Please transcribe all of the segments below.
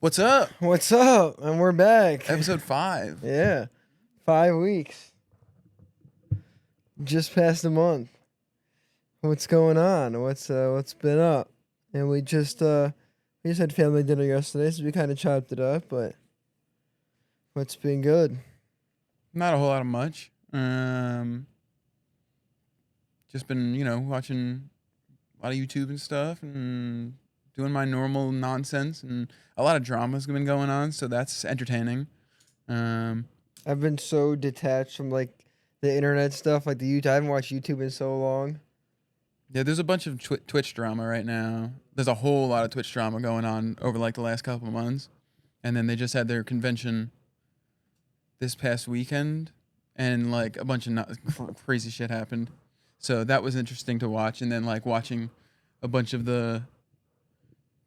What's up? What's up? And we're back. Ep.5. Yeah. 5 weeks. Just past a month. What's going on? What's been up? And we just had family dinner yesterday, so we kind of chopped it up, but what's been good? Not a whole lot of much. Just been, watching a lot of YouTube and stuff and doing my normal nonsense, and a lot of drama's been going on, so that's entertaining. I've been so detached from like the internet stuff, like the YouTube. I haven't watched YouTube in so long. Yeah, there's a bunch of Twitch drama right now. There's a whole lot of Twitch drama going on over like the last couple of months. And then they just had their convention this past weekend, and like a bunch of crazy shit happened. So that was interesting to watch. And then like watching a bunch of the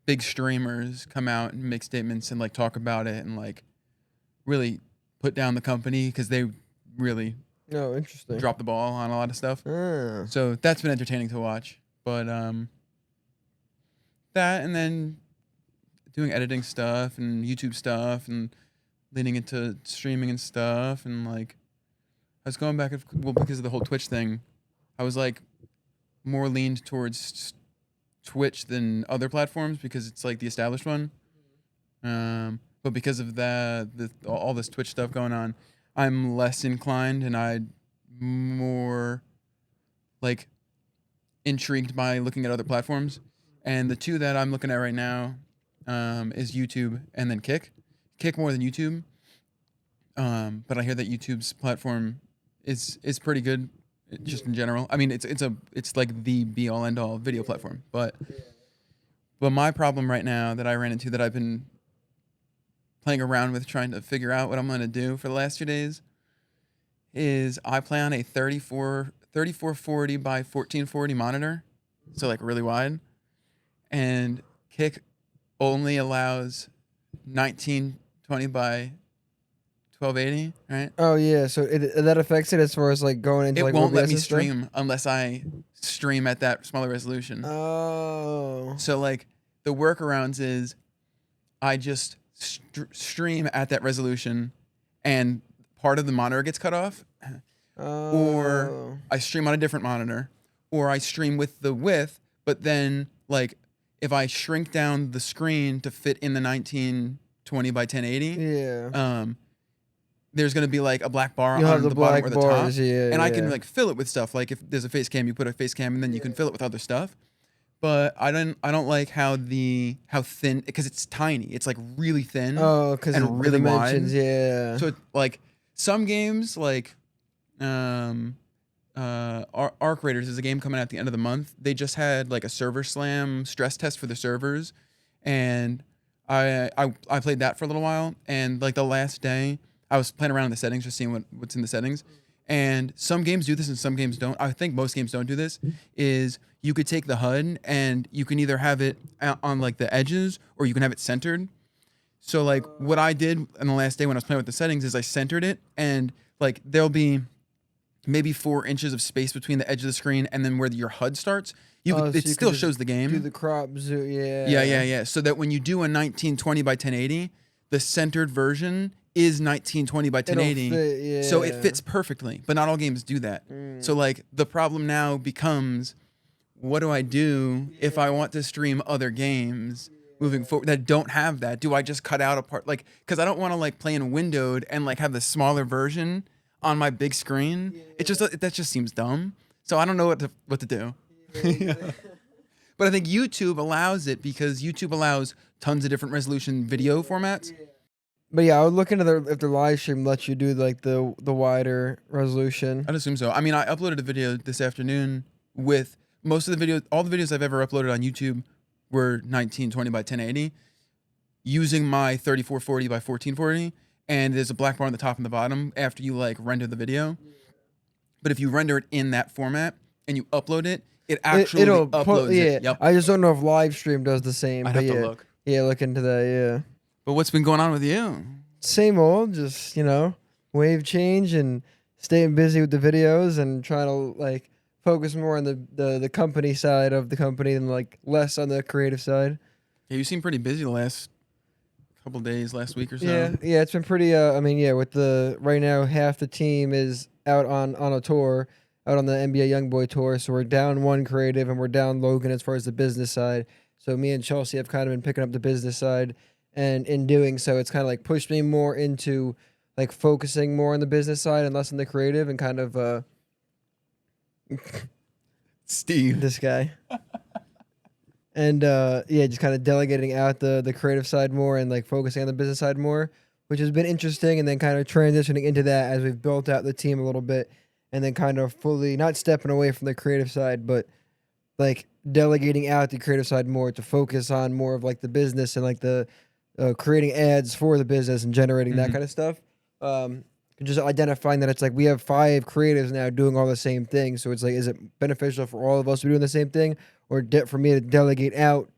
big streamers come out and make statements and like talk about it and like really put down the company because they really Oh, interesting. dropped the ball on a lot of stuff. Ah. So that's been entertaining to watch. But that, and then doing editing stuff and YouTube stuff and leaning into streaming and stuff, and like I was going back because of the whole Twitch thing. I was like more leaned towards Twitch than other platforms because it's like the established one. But because of all this Twitch stuff going on, I'm less inclined, and I'm more like intrigued by looking at other platforms. And the two that I'm looking at right now is YouTube and then Kick. Kick more than YouTube. But I hear that YouTube's platform is pretty good, just in general. I mean, it's like the be all end all video platform. But my problem right now that I ran into, that I've been playing around with, trying to figure out what I'm gonna do for the last 2 days, is I play on a 3440 by 1440 monitor, so like really wide, and Kick only allows 1920 by 1280, right? Oh yeah, so that affects it as far as like going into It like won't let OBS me and stuff? stream unless I stream at that smaller resolution. Oh. So like the workarounds is I just stream at that resolution, and part of the monitor gets cut off, or Oh. I stream on a different monitor, or I stream with the width, but then like if I shrink down the screen to fit in the 1920 by 1080, Yeah. there's gonna be like a black bar You'll have on the the bottom black or the top, bars, yeah, and I can yeah. like fill it with stuff. Like if there's a face cam, you put a face cam, and then you can fill it with other stuff. But I don't like how thin, because it's tiny. It's like really thin Oh, because and really wide. dimensions, yeah. So like some games like Arc Raiders is a game coming out at the end of the month. They just had like a server slam stress test for the servers, and I played that for a little while, and like the last day I was playing around in the settings, just seeing what's in the settings. And some games do this and some games don't. I think most games don't do this. Is you could take the HUD and you can either have it on like the edges or you can have it centered. So like what I did on the last day when I was playing with the settings is I centered it, and like there'll be maybe 4 inches of space between the edge of the screen and then where your HUD starts. It still shows the game. Do the crop zoom, yeah. Yeah. So that when you do a 1920 by 1080, the centered version is 1920 by 1080. It'll fit, yeah. So it fits perfectly, but not all games do that. So like the problem now becomes, what do I do if I want to stream other games moving forward that don't have that? Do I just cut out a part? Like, because I don't want to like play in windowed and like have the smaller version on my big screen. That just seems dumb. So I don't know what to do. But I think YouTube allows it because YouTube allows tons of different resolution video formats. But yeah, I would look into if the live stream lets you do like the wider resolution. I'd assume so. I mean, I uploaded a video this afternoon with most of the videos, all the videos I've ever uploaded on YouTube were 1920 by 1080 using my 3440 by 1440. And there's a black bar on the top and the bottom after you like render the video. But if you render it in that format and you upload it, it actually uploads it. Yep. I just don't know if live stream does the same. I'd but have yeah, to look. Yeah, look into that, yeah. But what's been going on with you? Same old, just, wave change and staying busy with the videos and trying to like focus more on the company side of the company and like less on the creative side. Yeah, you seem pretty busy the last couple days last week or Yeah, so. yeah, it's been pretty. I mean, yeah, with the right now, half the team is out on a tour, out on the NBA YoungBoy tour. So we're down one creative, and we're down Logan as far as the business side. So me and Chelsea have kind of been picking up the business side, and in doing so, it's kind of like pushed me more into like focusing more on the business side and less on the creative, and kind of Steve. this guy. And yeah, just kind of delegating out the creative side more and like focusing on the business side more, which has been interesting. And then kind of transitioning into that as we've built out the team a little bit, and then kind of fully not stepping away from the creative side, but like delegating out the creative side more to focus on more of like the business and like the creating ads for the business and generating that Mhm. kind of stuff. Just identifying that it's like we have 5 creatives now doing all the same thing. So it's like, is it beneficial for all of us to be doing the same thing, or for me to delegate out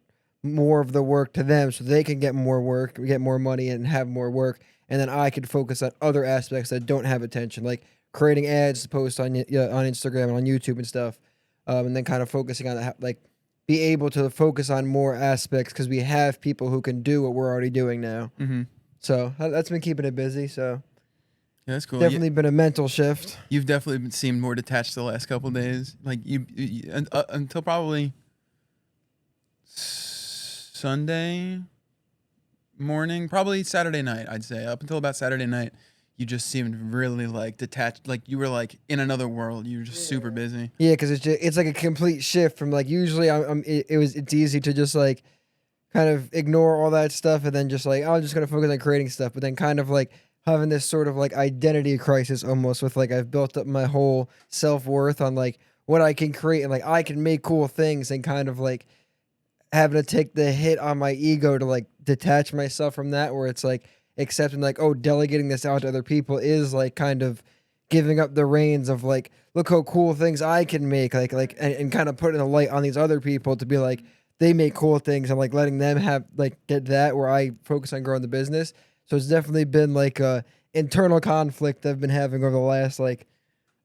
more of the work to them so they can get more work, get more money, and have more work, and then I could focus on other aspects that don't have attention, like creating ads to post on on Instagram and on YouTube and stuff, and then kind of focusing on that, like be able to focus on more aspects because we have people who can do what we're already doing now. Mhm. So that's been keeping it busy. So Yeah, that's cool. definitely been a mental shift. You've definitely seemed more detached the last couple days. Like until probably Sunday morning, probably Saturday night, I'd say. Up until about Saturday night, you just seemed really like detached. Like you were like in another world. You were just super busy. Yeah, because it's like a complete shift from like usually it's easy to just like kind of ignore all that stuff and then just like, oh, I'm just gonna focus on creating stuff, but then kind of like having this sort of like identity crisis almost with like I've built up my whole self-worth on like what I can create and like I can make cool things, and kind of like having to take the hit on my ego to like detach myself from that, where it's like accepting like, oh, delegating this out to other people is like kind of giving up the reins of like, look how cool things I can make, and kind of putting a light on these other people to be like they make cool things and like letting them have like get that, where I focus on growing the business. So it's definitely been like a internal conflict I've been having over the last like,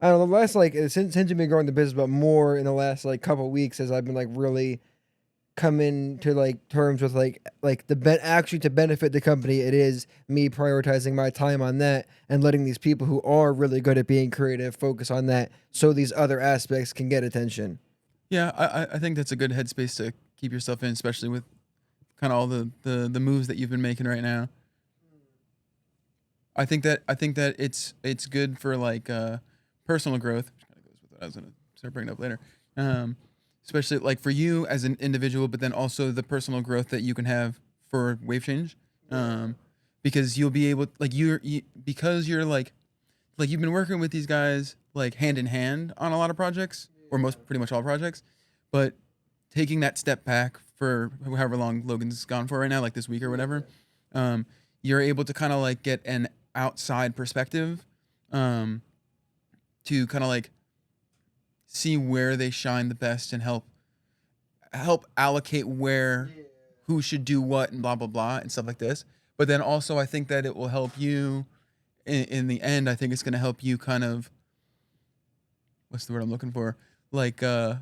I don't know, the last like since you've been growing the business, but more in the last like couple weeks as I've been like really coming to like terms with like actually to benefit the company, it is me prioritizing my time on that and letting these people who are really good at being creative focus on that so these other aspects can get attention. Yeah, I think that's a good headspace to keep yourself in, especially with kind of all the moves that you've been making right now. I think that it's good for like personal growth, which kind of goes with what I was gonna start bringing up later. Um, Especially like for you as an individual, but then also the personal growth that you can have for wave change. Um, because you'll be able like because you're like you've been working with these guys like hand in hand on a lot of projects or most pretty much all projects, but taking that step back for however long Logan's gone for right now, like this week or whatever, um, you're able to kind of like get an outside perspective, um, to kind of like see where they shine the best and help allocate where who should do what and blah blah blah and stuff like this. But then also I think that it will help you in the end. I think it's going to help you kind of, what's the word I'm looking for, like it'll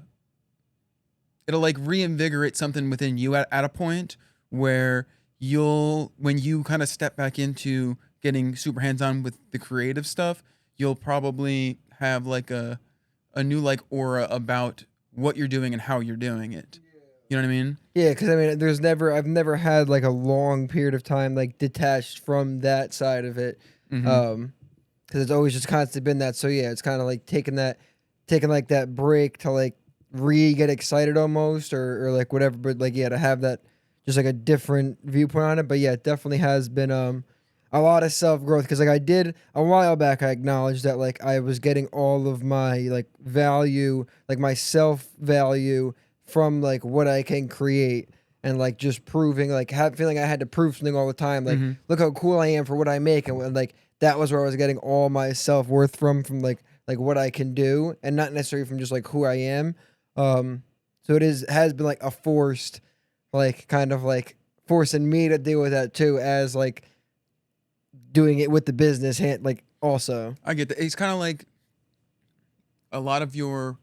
like reinvigorate something within you at a point where you'll when you kind of step back into getting super hands on with the creative stuff, you'll probably have like a new like aura about what you're doing and how you're doing it. You know what I mean? Yeah, because I mean, I've never had like a long period of time like detached from that side of it, Mm-hmm. because it's always just constantly been that. So yeah, it's kind of like taking like that break to like get excited almost, or like whatever. But like yeah, to have that just like a different viewpoint on it. But yeah, it definitely has been a lot of self growth, because like I did a while back, I acknowledged that like I was getting all of my like value, like my self value from like what I can create, and like just proving like feeling I had to prove something all the time, like Mm-hmm. look how cool I am for what I make, and like that was where I was getting all my self worth from like what I can do, and not necessarily from just like who I am. So it has been like a forced, like kind of like forcing me to deal with that too, as like doing it with the business hand like also. I get that. It's kind of like a lot of your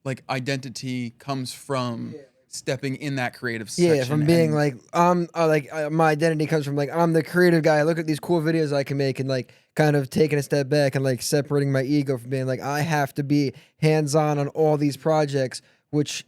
like identity comes from stepping in that creative Yeah, section. from being And like my identity comes from like I'm the creative guy. I look at these cool videos I can make and like kind of taking a step back and like separating my ego from being like I have to be hands on all these projects, which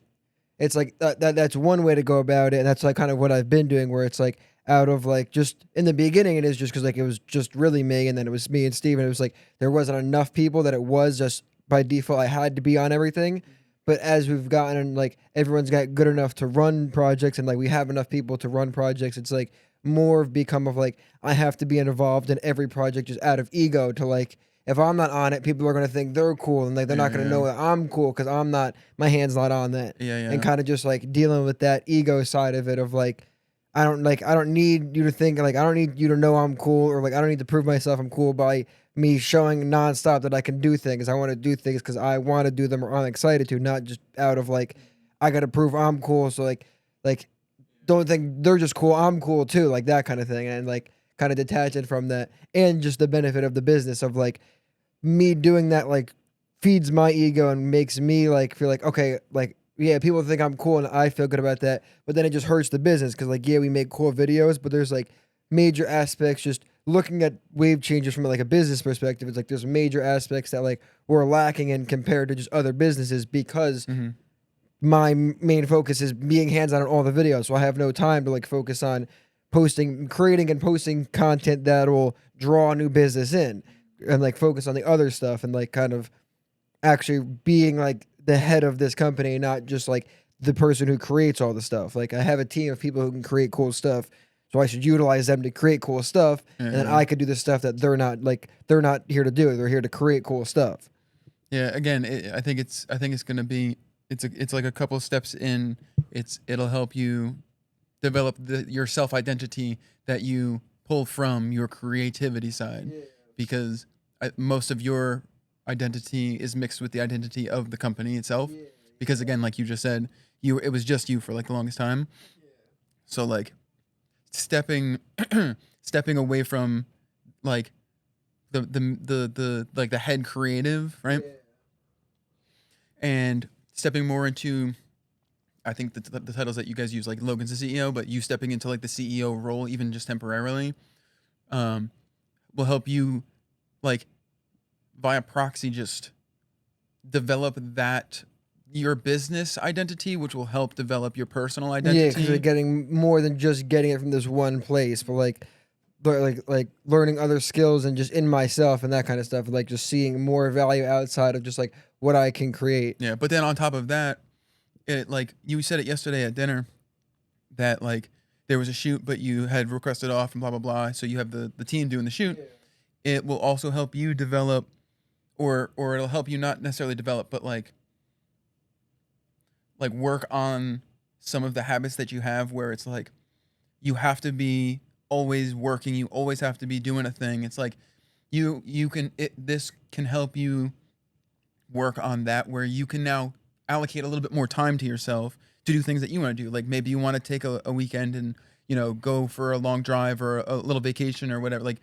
it's like that's one way to go about it, and that's like kind of what I've been doing, where it's like out of like just in the beginning it is just because like it was just really me, and then it was me and Steven. It was like there wasn't enough people that it was just by default I had to be on everything. But as we've gotten and like everyone's got good enough to run projects and like we have enough people to run projects, it's like more of become of like I have to be involved in every project just out of ego to like if I'm not on it, people are gonna think they're cool and like they're yeah, not gonna know that I'm cool because I'm not my hand's not on that. yeah, And yeah, kind of just like dealing with that ego side of it of like I don't need you to think like I don't need you to know I'm cool or like I don't need to prove myself I'm cool by me showing nonstop that I can do things. I want to do things because I want to do them or I'm excited to, not just out of like I got to prove I'm cool. So like don't think they're just cool. I'm cool too, like that kind of thing, and like kind of detach it from that, and just the benefit of the business of like me doing that like feeds my ego and makes me like feel like okay, like yeah, people think I'm cool and I feel good about that, but then it just hurts the business because like yeah, we make cool videos, but there's like major aspects just looking at wave changes from like a business perspective. It's like there's major aspects that like we're lacking in compared to just other businesses because mm-hmm. my main focus is being hands-on on all the videos, so I have no time to like focus on creating and posting content that will draw new business in and like focus on the other stuff and like kind of actually being like the head of this company, not just like the person who creates all the stuff. Like I have a team of people who can create cool stuff, so I should utilize them to create cool stuff, and then Yeah. I could do the stuff that they're not here to do. They're here to create cool stuff. Yeah, again, I think it's gonna be it's like a couple steps in. It'll help you develop your self identity that you pull from your creativity side, because most of your identity is mixed with the identity of the company itself. Because again, like you just said, it was just you for like the longest time. So like stepping stepping away from like the like the head creative, right? And stepping more into, I think the titles that you guys use, like Logan's the CEO, but you stepping into like the CEO role, even just temporarily, um, will help you like via proxy just develop that your business identity, which will help develop your personal Yeah, because you're identity. getting more than just getting it from this one place, but like learning other skills and just in myself and that kind of stuff, and like just seeing more value outside of just like what I can create. Yeah, but then on top of that, it like you said it yesterday at dinner that like there was a shoot, but you had requested off and blah blah blah. So you have the team doing the shoot. It will also help you develop, or it'll help you not necessarily develop, but like work on some of the habits that you have, where it's like you have to be always working, you always have to be doing a thing. It's like you can this can help you work on that, where you can now allocate a little bit more time to yourself to do things that you want to do. Like maybe you want to take a weekend and go for a long drive or a little vacation or whatever, like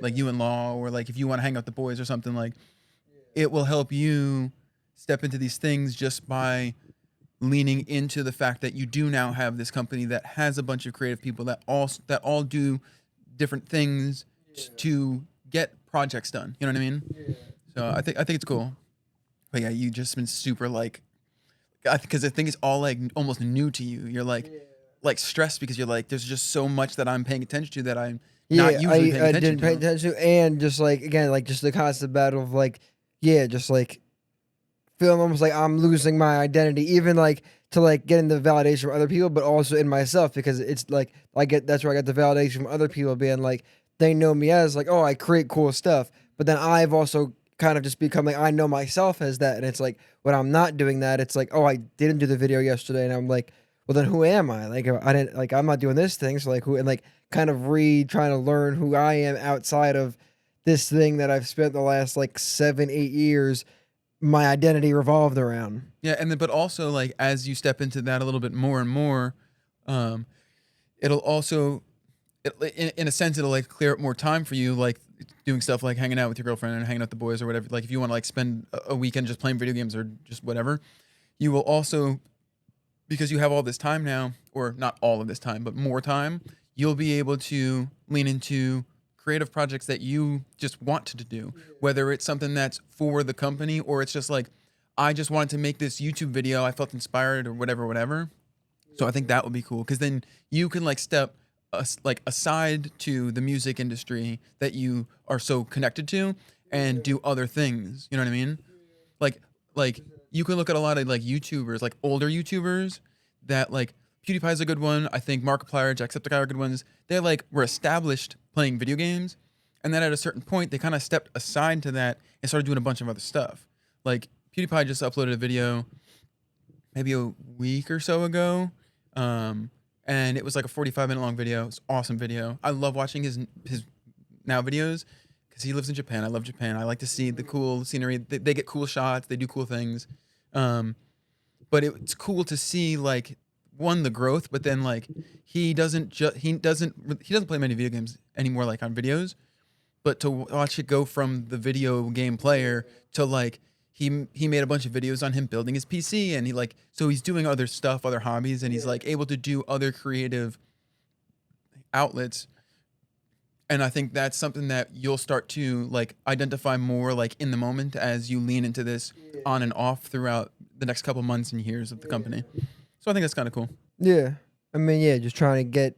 like you and law, or like if you want to hang out with the boys or something. Like it will help you step into these things just by leaning into the fact that you do now have this company that has a bunch of creative people that all do different things to get projects done. You know what I mean? So I think it's cool. But yeah, you just been super like, because I think it's all like almost new to you. You're like stressed because you're like, there's just so much that I'm paying attention to that I'm not Yeah, usually paying I attention didn't pay to. attention to, and just like again, like just the constant battle of like, yeah, just like feeling almost like I'm losing my identity, even like to like getting the validation from other people, but also in myself because it's like that's where I got the validation from other people being like they know me as like oh I create cool stuff, but then I've also kind of just become like I know myself as that, and it's like when I'm not doing that, it's like oh I didn't do the video yesterday, and I'm like well then who am I? Like I didn't like I'm not doing this thing, so like who and like kind of trying to learn who I am outside of this thing that I've spent the last like 7-8 years my identity revolved around. Yeah, and then but also like as you step into that a little bit more and more, um, it'll also in a sense it'll like clear up more time for you, like doing stuff like hanging out with your girlfriend and hanging out with the boys or whatever. Like if you want to like spend a weekend just playing video games or just whatever, you will also because you have all this time now, or not all of this time, but more time, you'll be able to lean into creative projects that you just want to do, whether it's something that's for the company or it's just like, I just wanted to make this YouTube video. I felt inspired or whatever, whatever. So I think that would be cool because then you can like step like aside to the music industry that you are so connected to and do other things. You know what I mean? Like like you can look at a lot of like YouTubers, like older YouTubers that like PewDiePie's a good one. I think Markiplier, Jacksepticeye are good ones. They like were established playing video games, and then at a certain point they kind of stepped aside to that and started doing a bunch of other stuff. Like PewDiePie just uploaded a video maybe a week or so ago, and it was like a 45-minute long video. It's an awesome video. I love watching his now videos because he lives in Japan. I love Japan. I like to see the cool scenery. They get cool shots. They do cool things. But it's cool to see like one the growth, but then like he doesn't play many video games anymore like on videos, but to watch it go from the video game player to like he made a bunch of videos on him building his PC and he like so he's doing other stuff, other hobbies, and he's like able to do other creative outlets. And I think that's something that you'll start to like identify more like in the moment as you lean into this on and off throughout the next couple months and years of the company. So I think that's kind of cool. Yeah. I mean, yeah, just trying to get,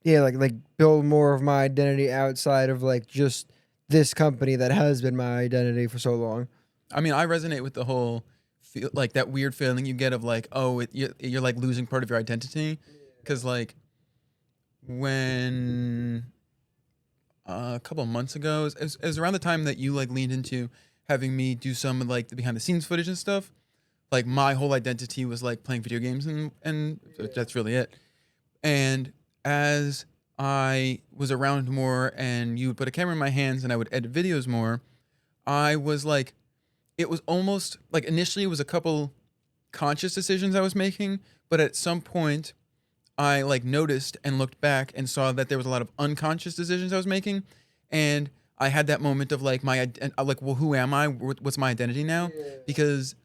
like build more of my identity outside of like just this company that has been my identity for so long. I mean, I resonate with the whole feel, like that weird feeling you get of like, oh, you're like losing part of your identity. Because like when a couple of months ago, it was around the time that you like leaned into having me do some of like the behind the scenes footage and stuff. Like my whole identity was like playing video games and that's really it. And as I was around more and you would put a camera in my hands and I would edit videos more, I was like, it was almost like initially it was a couple conscious decisions I was making, but at some point I like noticed and looked back and saw that there was a lot of unconscious decisions I was making. And I had that moment of like like, well, who am I? What's my identity now? Because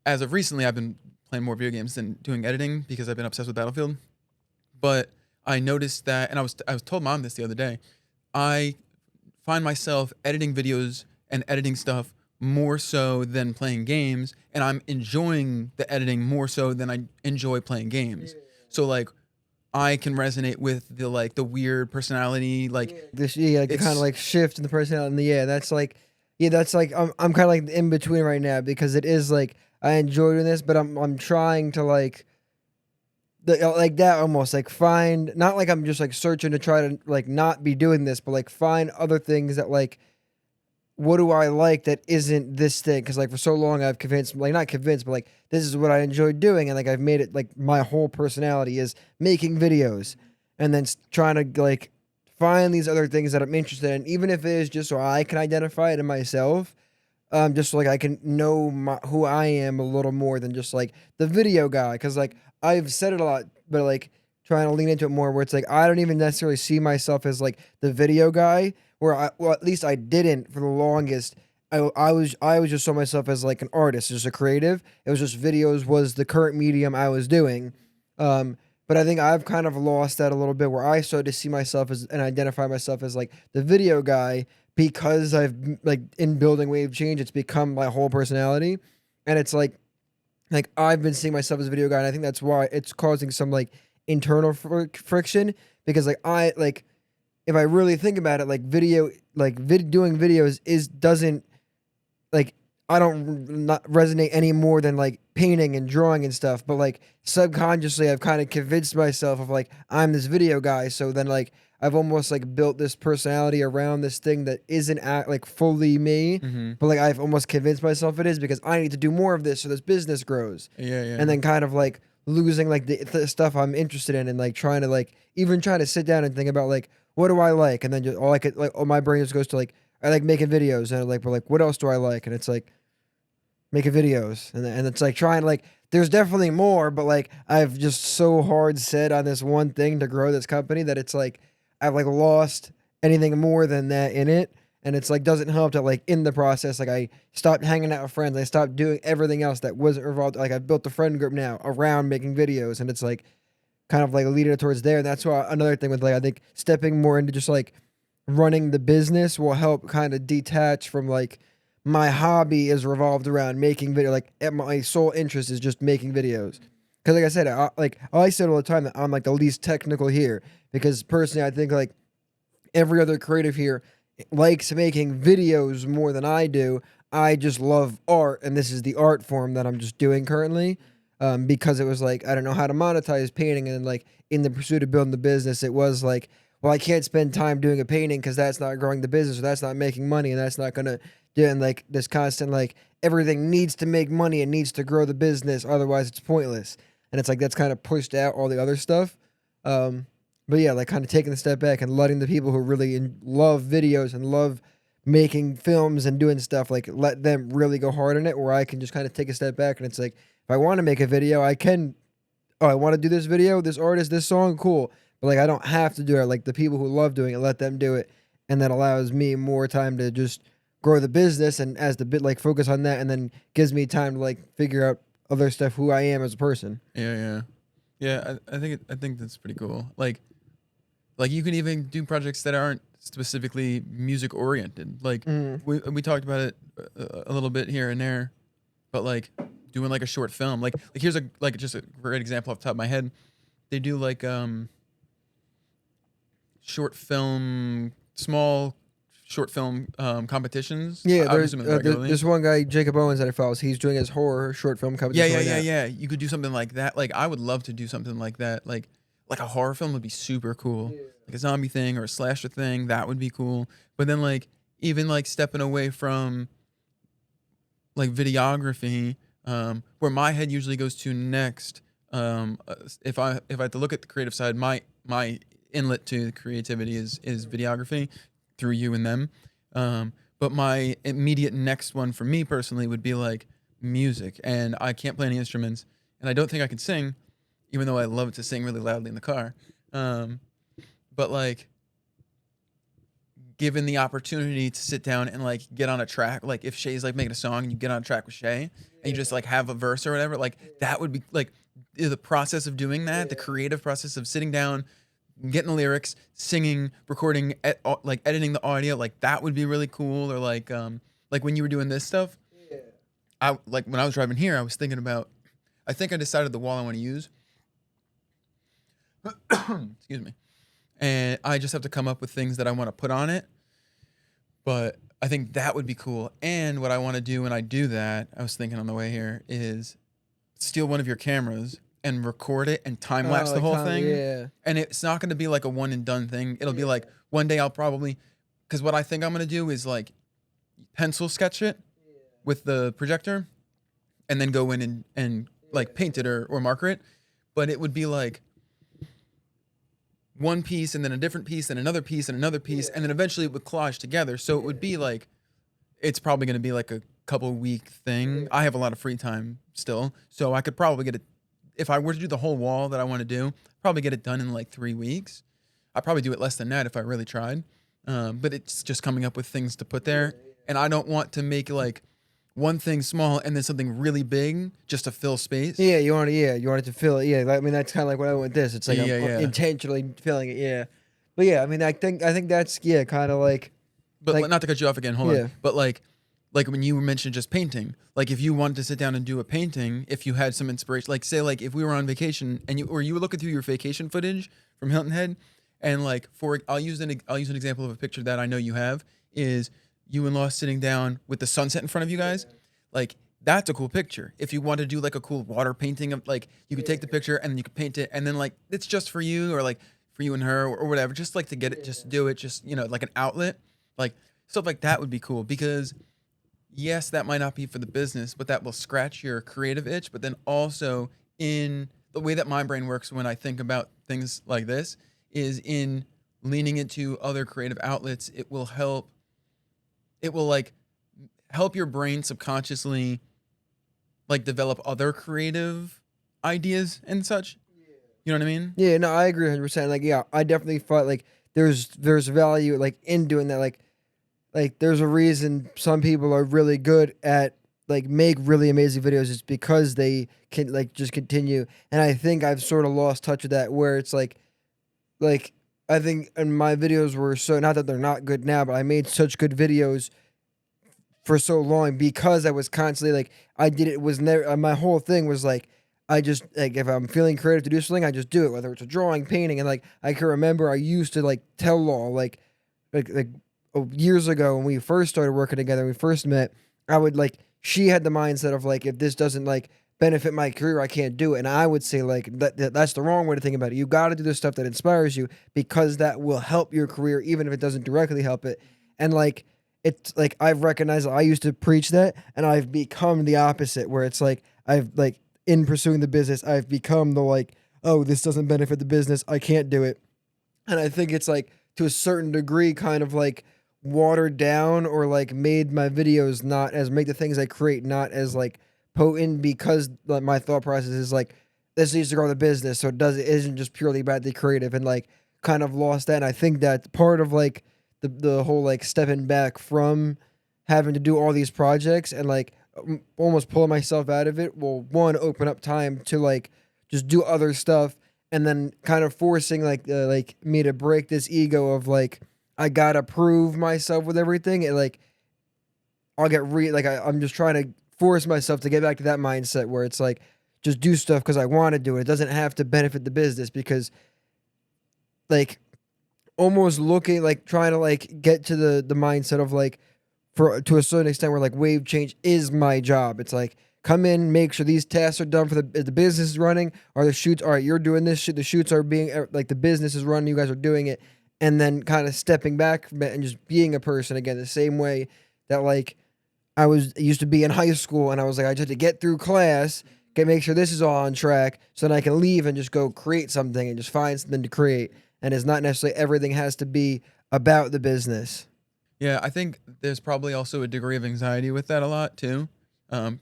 as of recently, I've been playing more video games than doing editing because I've been obsessed with Battlefield. But I noticed that, and I was told Mom this the other day. I find myself editing videos and editing stuff more so than playing games, and I'm enjoying the editing more so than I enjoy playing games. So like, I can resonate with the like the weird personality, like This like kind of like shift in the personality. And that's like, I'm kind of like in between right now because it is like I enjoy doing this, but I'm trying to like like that almost like find not like I'm just like searching to try to like not be doing this, but like find other things that like what do I like that isn't this thing? Because like for so long I've convinced, like not convinced, but like this is what I enjoy doing, and like I've made it like my whole personality is making videos, and then trying to like find these other things that I'm interested in, even if it is just so I can identify it in myself, just so like I can know who I am a little more than just like the video guy. Because like I've said it a lot, but like trying to lean into it more, where it's like I don't even necessarily see myself as like the video guy. Well, at least I didn't for the longest. I was just saw myself as like an artist, just a creative. It was just videos was the current medium I was doing. But I think I've kind of lost that a little bit, where I started to see myself as and identify myself as like the video guy because I've like in building Wave Change, it's become my whole personality, and it's like I've been seeing myself as a video guy, and I think that's why it's causing some like internal friction, because like I like. If I really think about it, like video, like doing videos doesn't like I don't not resonate any more than like painting and drawing and stuff. But like subconsciously, I've kind of convinced myself of like I'm this video guy. So then like I've almost like built this personality around this thing that isn't like fully me, but like I've almost convinced myself it is, because I need to do more of this so this business grows. Yeah. And then kind of like losing like the stuff I'm interested in, and like trying to like even trying to sit down and think about like, what do I like? And then just all I could like, my brain just goes to like, I like making videos, and like, but like, what else do I like? And it's like making videos, and it's like trying to like, there's definitely more, but like I've just so hard set on this one thing to grow this company that it's like I've like lost anything more than that in it, And it's like doesn't help that like in the process, like I stopped hanging out with friends. I stopped doing everything else that wasn't involved. Like I built a friend group now around making videos, and it's like kind of like leading it towards there. And that's why another thing with like I think stepping more into just like running the business will help kind of detach from like my hobby is revolved around making video. Like my sole interest is just making videos. Because like I said, I said all the time that I'm like the least technical here. Because personally, I think like every other creative here likes making videos more than I do. I just love art, and this is the art form that I'm just doing currently. Because it was like I don't know how to monetize painting, and like in the pursuit of building the business, it was like, well, I can't spend time doing a painting because that's not growing the business, or that's not making money, and that's not gonna do. And like this constant like everything needs to make money and needs to grow the business, otherwise it's pointless. And it's like that's kind of pushed out all the other stuff. Um, but yeah, like kind of taking a step back and letting the people who really love videos and love making films and doing stuff, like let them really go hard on it, where I can just kind of take a step back and it's like, if I want to make a video, I can, oh, I want to do this video, this artist, this song, cool. But like, I don't have to do it. Like the people who love doing it, let them do it. And that allows me more time to just grow the business and as the bit like focus on that, and then gives me time to like figure out other stuff, who I am as a person. Yeah. I think that's pretty cool. Like you can even do projects that aren't specifically music oriented. Like we talked about it a little bit here and there, but like doing like a short film. Like here's just a great example off the top of my head. They do like small short film competitions. Yeah, there's one guy, Jacob Owens, that I follow. He's doing his horror short film competition. Yeah. You could do something like that. Like I would love to do something like that. Like a horror film would be super cool. Yeah. Like a zombie thing or a slasher thing, that would be cool. But then like even like stepping away from like videography, where my head usually goes to next. If I had to look at the creative side, my inlet to creativity is videography through you and them. But my immediate next one for me personally would be like music, and I can't play any instruments, and I don't think I can sing, even though I love to sing really loudly in the car. But like given the opportunity to sit down and like get on a track, like if Shay's like making a song and you get on a track with Shay and you just like have a verse or whatever, like that would be like the process of doing that, the creative process of sitting down, getting the lyrics, singing, recording, like editing the audio, like that would be really cool. Or like when you were doing this stuff, I like when I was driving here, I was thinking about, I think I decided the wall I want to use. Excuse me. And I just have to come up with things that I want to put on it. But I think that would be cool. And what I want to do when I do that, I was thinking on the way here, is steal one of your cameras and record it and time lapse the whole thing. Yeah. And it's not going to be like a one and done thing. It'll be like one day I'll probably, because what I think I'm going to do is like pencil sketch it with the projector and then go in and like paint it or marker it. But it would be like one piece and then a different piece and another piece and another piece, and then eventually it would collage together. So it would be like, it's probably going to be like a couple week thing. I have a lot of free time still, so I could probably get it, if I were to do the whole wall that I want to do, probably get it done in like 3 weeks. I'd probably do it less than that if I really tried. But it's just coming up with things to put there, and I don't want to make like one thing small and then something really big just to fill space. Yeah, you want it to fill it. Yeah, I mean that's kind of like what I want with this. It's like I'm intentionally filling it. Yeah, but yeah, I mean I think that's kind of like. But like, not to cut you off again, hold on. But like when you mentioned just painting, like if you wanted to sit down and do a painting, if you had some inspiration, like say like if we were on vacation and you were looking through your vacation footage from Hilton Head, and like I'll use an example of a picture that I know you have, is you and Law sitting down with the sunset in front of you guys. Like that's a cool picture. If you want to do like a cool water painting of like, you could take the picture and then you could paint it, and then like it's just for you, or like for you and her or whatever, just like to get it, just do it, just, you know, like an outlet, like stuff like that would be cool. Because yes, that might not be for the business, but that will scratch your creative itch. But then also, in the way that my brain works when I think about things like this, is in leaning into other creative outlets, it will like help your brain subconsciously like develop other creative ideas and such. You know what I mean? Yeah, no, I agree 100%. Like, yeah, I definitely thought like there's value like in doing that. Like like there's a reason some people are really good at like make really amazing videos. It's because they can like just continue. And I think I've sort of lost touch with that where it's like I think and my videos were so not that they're not good now, but I made such good videos for so long because I was constantly like I did it was never my whole thing was like I just like if I'm feeling creative to do something, I just do it, whether it's a drawing, painting, and like I can remember I used to like tell law like years ago when we first started working together, when we first met, I would like she had the mindset of like if this doesn't like benefit my career, I can't do it, and I would say like that's the wrong way to think about it. You got to do the stuff that inspires you because that will help your career, even if it doesn't directly help it, and like it's like I've recognized I used to preach that and I've become the opposite where it's like I've like in pursuing the business I've become the like oh this doesn't benefit the business I can't do it, and I think it's like to a certain degree kind of like watered down or like made my videos not as make the things I create not as like potent because like my thought process is like this needs to grow the business so it isn't just purely about the creative and like kind of lost that, and I think that part of like the whole like stepping back from having to do all these projects and like almost pulling myself out of it will one open up time to like just do other stuff and then kind of forcing like me to break this ego of like I gotta prove myself with everything and like I'll get I'm just trying to force myself to get back to that mindset where it's like just do stuff because I want to do it. It doesn't have to benefit the business because like almost looking like trying to like get to the mindset of like for to a certain extent where like wave change is my job. It's like come in, make sure these tasks are done for the business is running or the shoots. All right, you're doing this shit. The shoots are being like the business is running. You guys are doing it, and then kind of stepping back from it and just being a person again, the same way that like I used to be in high school, and I was like I just had to get through class, make sure this is all on track, so then I can leave and just go create something and just find something to create. And it's not necessarily everything has to be about the business. Yeah, I think there's probably also a degree of anxiety with that a lot too.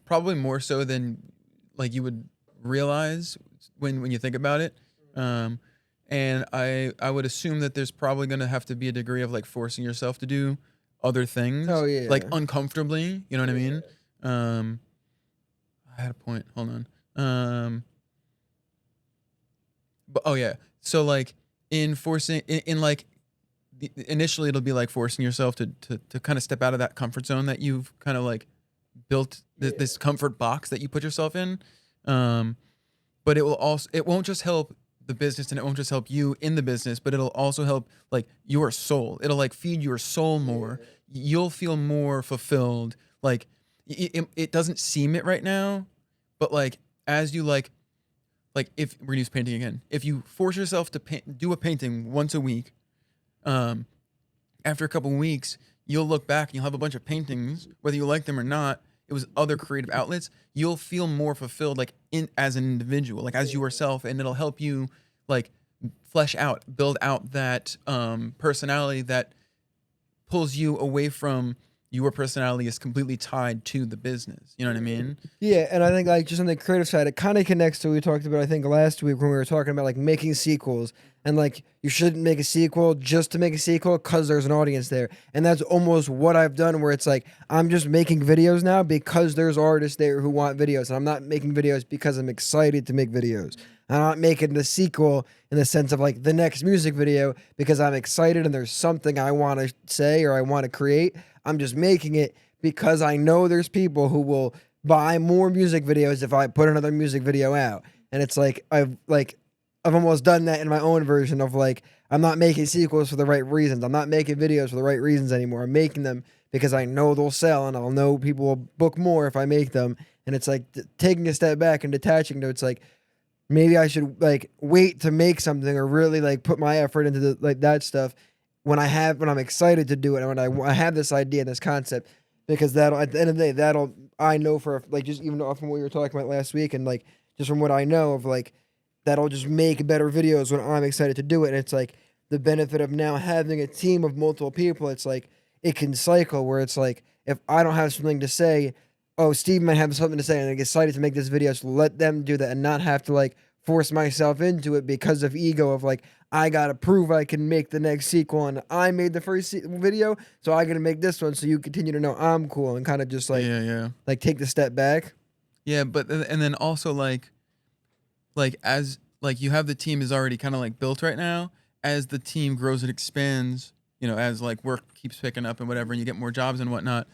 Probably more so than like you would realize when you think about it. Um, and I would assume that there's probably going to have to be a degree of like forcing yourself to do other things Oh like yeah. uncomfortably. You know what I mean? Um, I had a point. Hold on. But oh yeah. So like in forcing in like initially it'll be like forcing yourself to kind of step out of that comfort zone that you've kind of like built this comfort box that you put yourself in. Um, but it won't just help the business and it won't just help you in the business, but it'll also help like your soul. It'll like feed your soul more. You'll feel more fulfilled. Like it doesn't seem it right now, but like as you like if we're gonna use painting again, if you force yourself to do a painting once a week, um, after a couple weeks, you'll look back and you'll have a bunch of paintings, whether you like them or not. It was other creative outlets. You'll feel more fulfilled, like in as an individual, like as yourself, and it'll help you like flesh out, build out that personality that pulls you away from your personality is completely tied to the business. You know what I mean? Yeah, and I think like just on the creative side, it kind of connects to what we talked about. I think last week when we were talking about like making sequels, and like you shouldn't make a sequel just to make a sequel because there's an audience there, and that's almost what I've done. Where it's like I'm just making videos now because there's artists there who want videos, and I'm not making videos because I'm excited to make videos. I'm not making the sequel in the sense of like the next music video because I'm excited and there's something I want to say or I want to create. I'm just making it because I know there's people who will buy more music videos if I put another music video out. And it's like I've almost done that in my own version of like I'm not making sequels for the right reasons. I'm not making videos for the right reasons anymore. I'm making them because I know they'll sell and I'll know people will book more if I make them. And it's like taking a step back and detaching to it's like maybe I should like wait to make something or really like put my effort into the like that stuff when I'm excited to do it and when I have this idea, this concept, because that'll at the end of the day that'll I know for like just even from what we were talking about last week and like just from what I know of like that'll just make better videos when I'm excited to do it. And it's like the benefit of now having a team of multiple people. It's like it can cycle where it's like if I don't have something to say, oh, Steve might have something to say and I'm excited to make this video, so let them do that and not have to like force myself into it because of ego of like, I gotta prove I can make the next sequel, and I made the first video, so I gotta make this one, so you continue to know I'm cool, and kind of just Yeah, yeah. like take the step back. Yeah, but and then also like as like you have the team is already kind of like built right now. As the team grows and expands, you know, as like work keeps picking up and whatever, and you get more jobs and whatnot.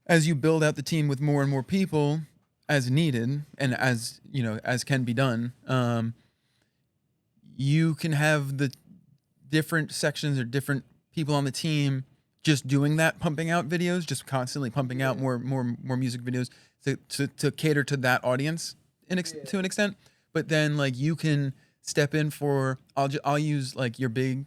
As you build out the team with more and more people, as needed and as you know as can be done, you can have the different sections or different people on the team just doing that, pumping out videos, just constantly pumping out more music videos to cater to that audience to an extent. But then like you can step in for I'll use like your big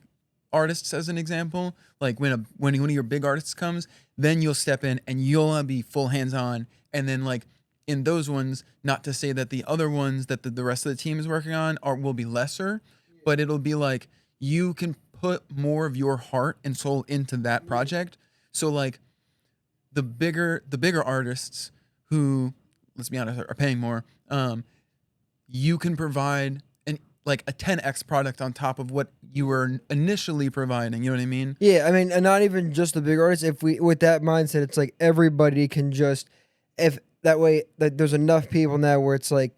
artists as an example. Like when one of your big artists comes, then you'll step in and you'll be full hands on. And then like in those ones, not to say that the other ones that the rest of the team is working on will be lesser, but it'll be like you can put more of your heart and soul into that project. So like the bigger artists who, let's be honest, are paying more, you can provide like a 10x product on top of what you were initially providing. You know what I mean? Yeah, I mean, and not even just the big artists. If we with that mindset, it's like everybody can just, if that way, like there's enough people now where it's like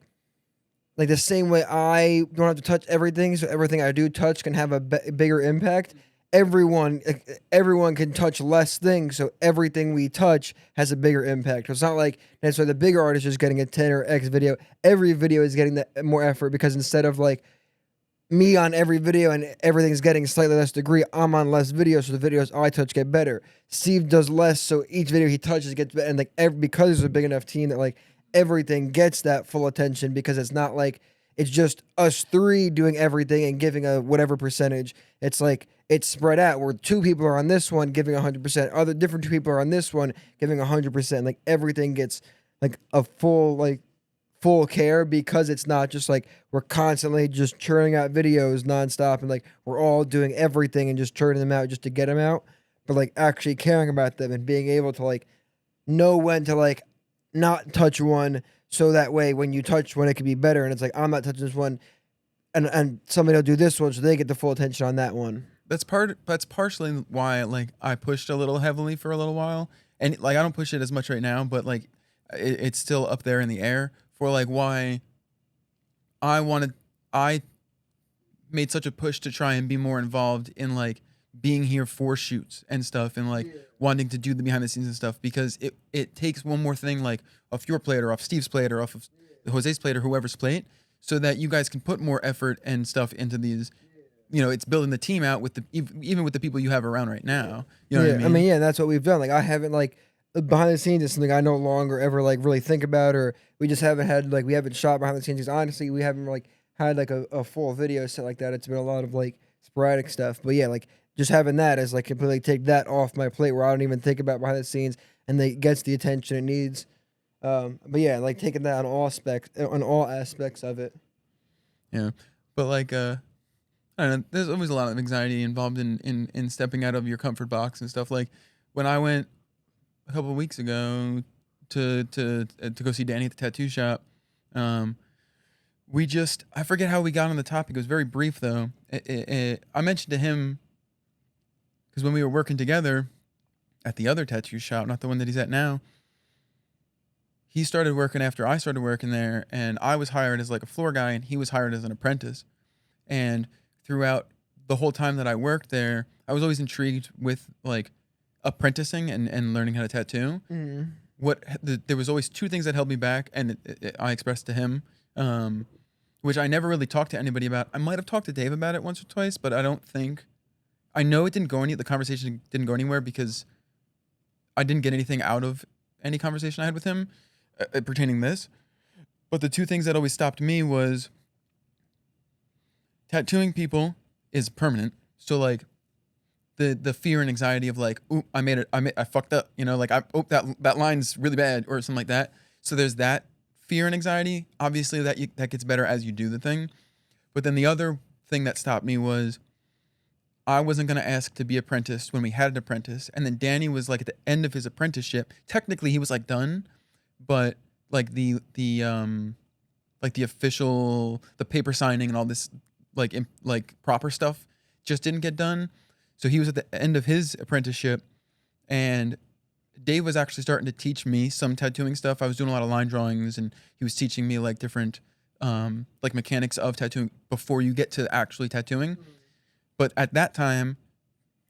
the same way I don't have to touch everything, so everything I do touch can have a bigger impact. Everyone can touch less things, so everything we touch has a bigger impact. So it's not like necessarily the bigger artist is getting a 10 or X video. Every video is getting that more effort because instead of like me on every video and everything's getting slightly less degree, I'm on less videos, so the videos I touch get better. Steve does less, so each video he touches gets better. And like because there's a big enough team that like everything gets that full attention because it's not like it's just us three doing everything and giving a whatever percentage. It's like it's spread out where two people are on this one giving 100%, other different two people are on this one giving 100%. Like everything gets like a full care because it's not just like we're constantly just churning out videos nonstop and like we're all doing everything and just churning them out just to get them out, but like actually caring about them and being able to like know when to like not touch one so that way when you touch one it can be better, and it's like I'm not touching this one and somebody will do this one so they get the full attention on that one. That's partially why like I pushed a little heavily for a little while, and like I don't push it as much right now, but like it's still up there in the air for like why I made such a push to try and be more involved in like being here for shoots and stuff, and like wanting to do the behind the scenes and stuff, because it takes one more thing like off your plate or off Steve's plate or off of Jose's plate or whoever's plate, so that you guys can put more effort and stuff into these. You know, it's building the team out with the even with the people you have around right now. You know what I mean? Yeah, that's what we've done. Like I haven't like behind the scenes is something I no longer ever like really think about, or we just haven't had like we haven't shot behind the scenes. 'Cause honestly, we haven't like had like a full video set like that. It's been a lot of like sporadic stuff. But yeah, like just having that is like completely take that off my plate where I don't even think about behind the scenes and it gets the attention it needs. But yeah, like taking that on all aspects of it. Yeah, but like I don't know. There's always a lot of anxiety involved in stepping out of your comfort box and stuff. Like when I went a couple of weeks ago to go see Danny at the tattoo shop, I forget how we got on the topic. It was very brief though. I mentioned to him because when we were working together at the other tattoo shop, not the one that he's at now, he started working after I started working there, and I was hired as like a floor guy, and he was hired as an apprentice. And throughout the whole time that I worked there, I was always intrigued with like apprenticing and learning how to tattoo. Mm. There was always two things that held me back, and I expressed to him, which I never really talked to anybody about. I might have talked to Dave about it once or twice, but I know it didn't go the conversation didn't go anywhere because I didn't get anything out of any conversation I had with him pertaining this. But the two things that always stopped me was tattooing people is permanent. So like the fear and anxiety of like, ooh, I fucked up, you know, like that line's really bad or something like that. So there's that fear and anxiety. Obviously that gets better as you do the thing. But then the other thing that stopped me was I wasn't going to ask to be apprenticed when we had an apprentice. And then Danny was like at the end of his apprenticeship. Technically he was like done, but like the like the paper signing and all this like proper stuff just didn't get done. So he was at the end of his apprenticeship, and Dave was actually starting to teach me some tattooing stuff. I was doing a lot of line drawings, and he was teaching me like different like mechanics of tattooing before you get to actually tattooing. But at that time,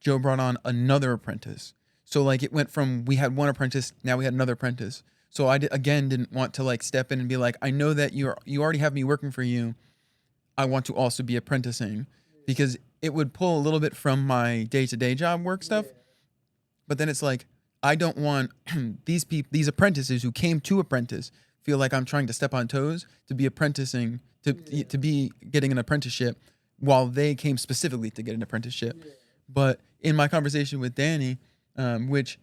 Joe brought on another apprentice. So like it went from we had one apprentice, now we had another apprentice. So again didn't want to like step in and be like, I know that you already have me working for you. I want to also be apprenticing, because it would pull a little bit from my day-to-day job work stuff. But then it's like, I don't want these apprentices who came to apprentice feel like I'm trying to step on toes to be apprenticing to be getting an apprenticeship while they came specifically to get an apprenticeship. But in my conversation with Danny, which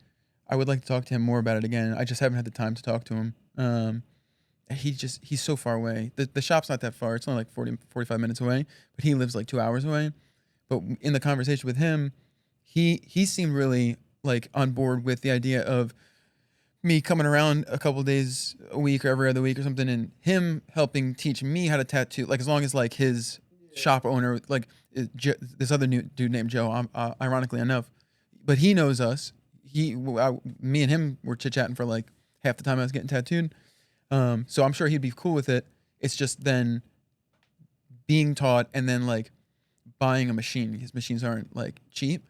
I would like to talk to him more about it again. I just haven't had the time to talk to him. He's so far away. The shop's not that far. It's only like 45 minutes away, but he lives like 2 hours away. But in the conversation with him, he seemed really like on board with the idea of me coming around a couple days a week or every other week or something, and him helping teach me how to tattoo. Like as long as like his shop owner, like this other new dude named Joe, ironically enough, but he knows us. Me and him were chit chatting for like half the time I was getting tattooed. So I'm sure he'd be cool with it. It's just then being taught and then like buying a machine. His machines aren't like cheap.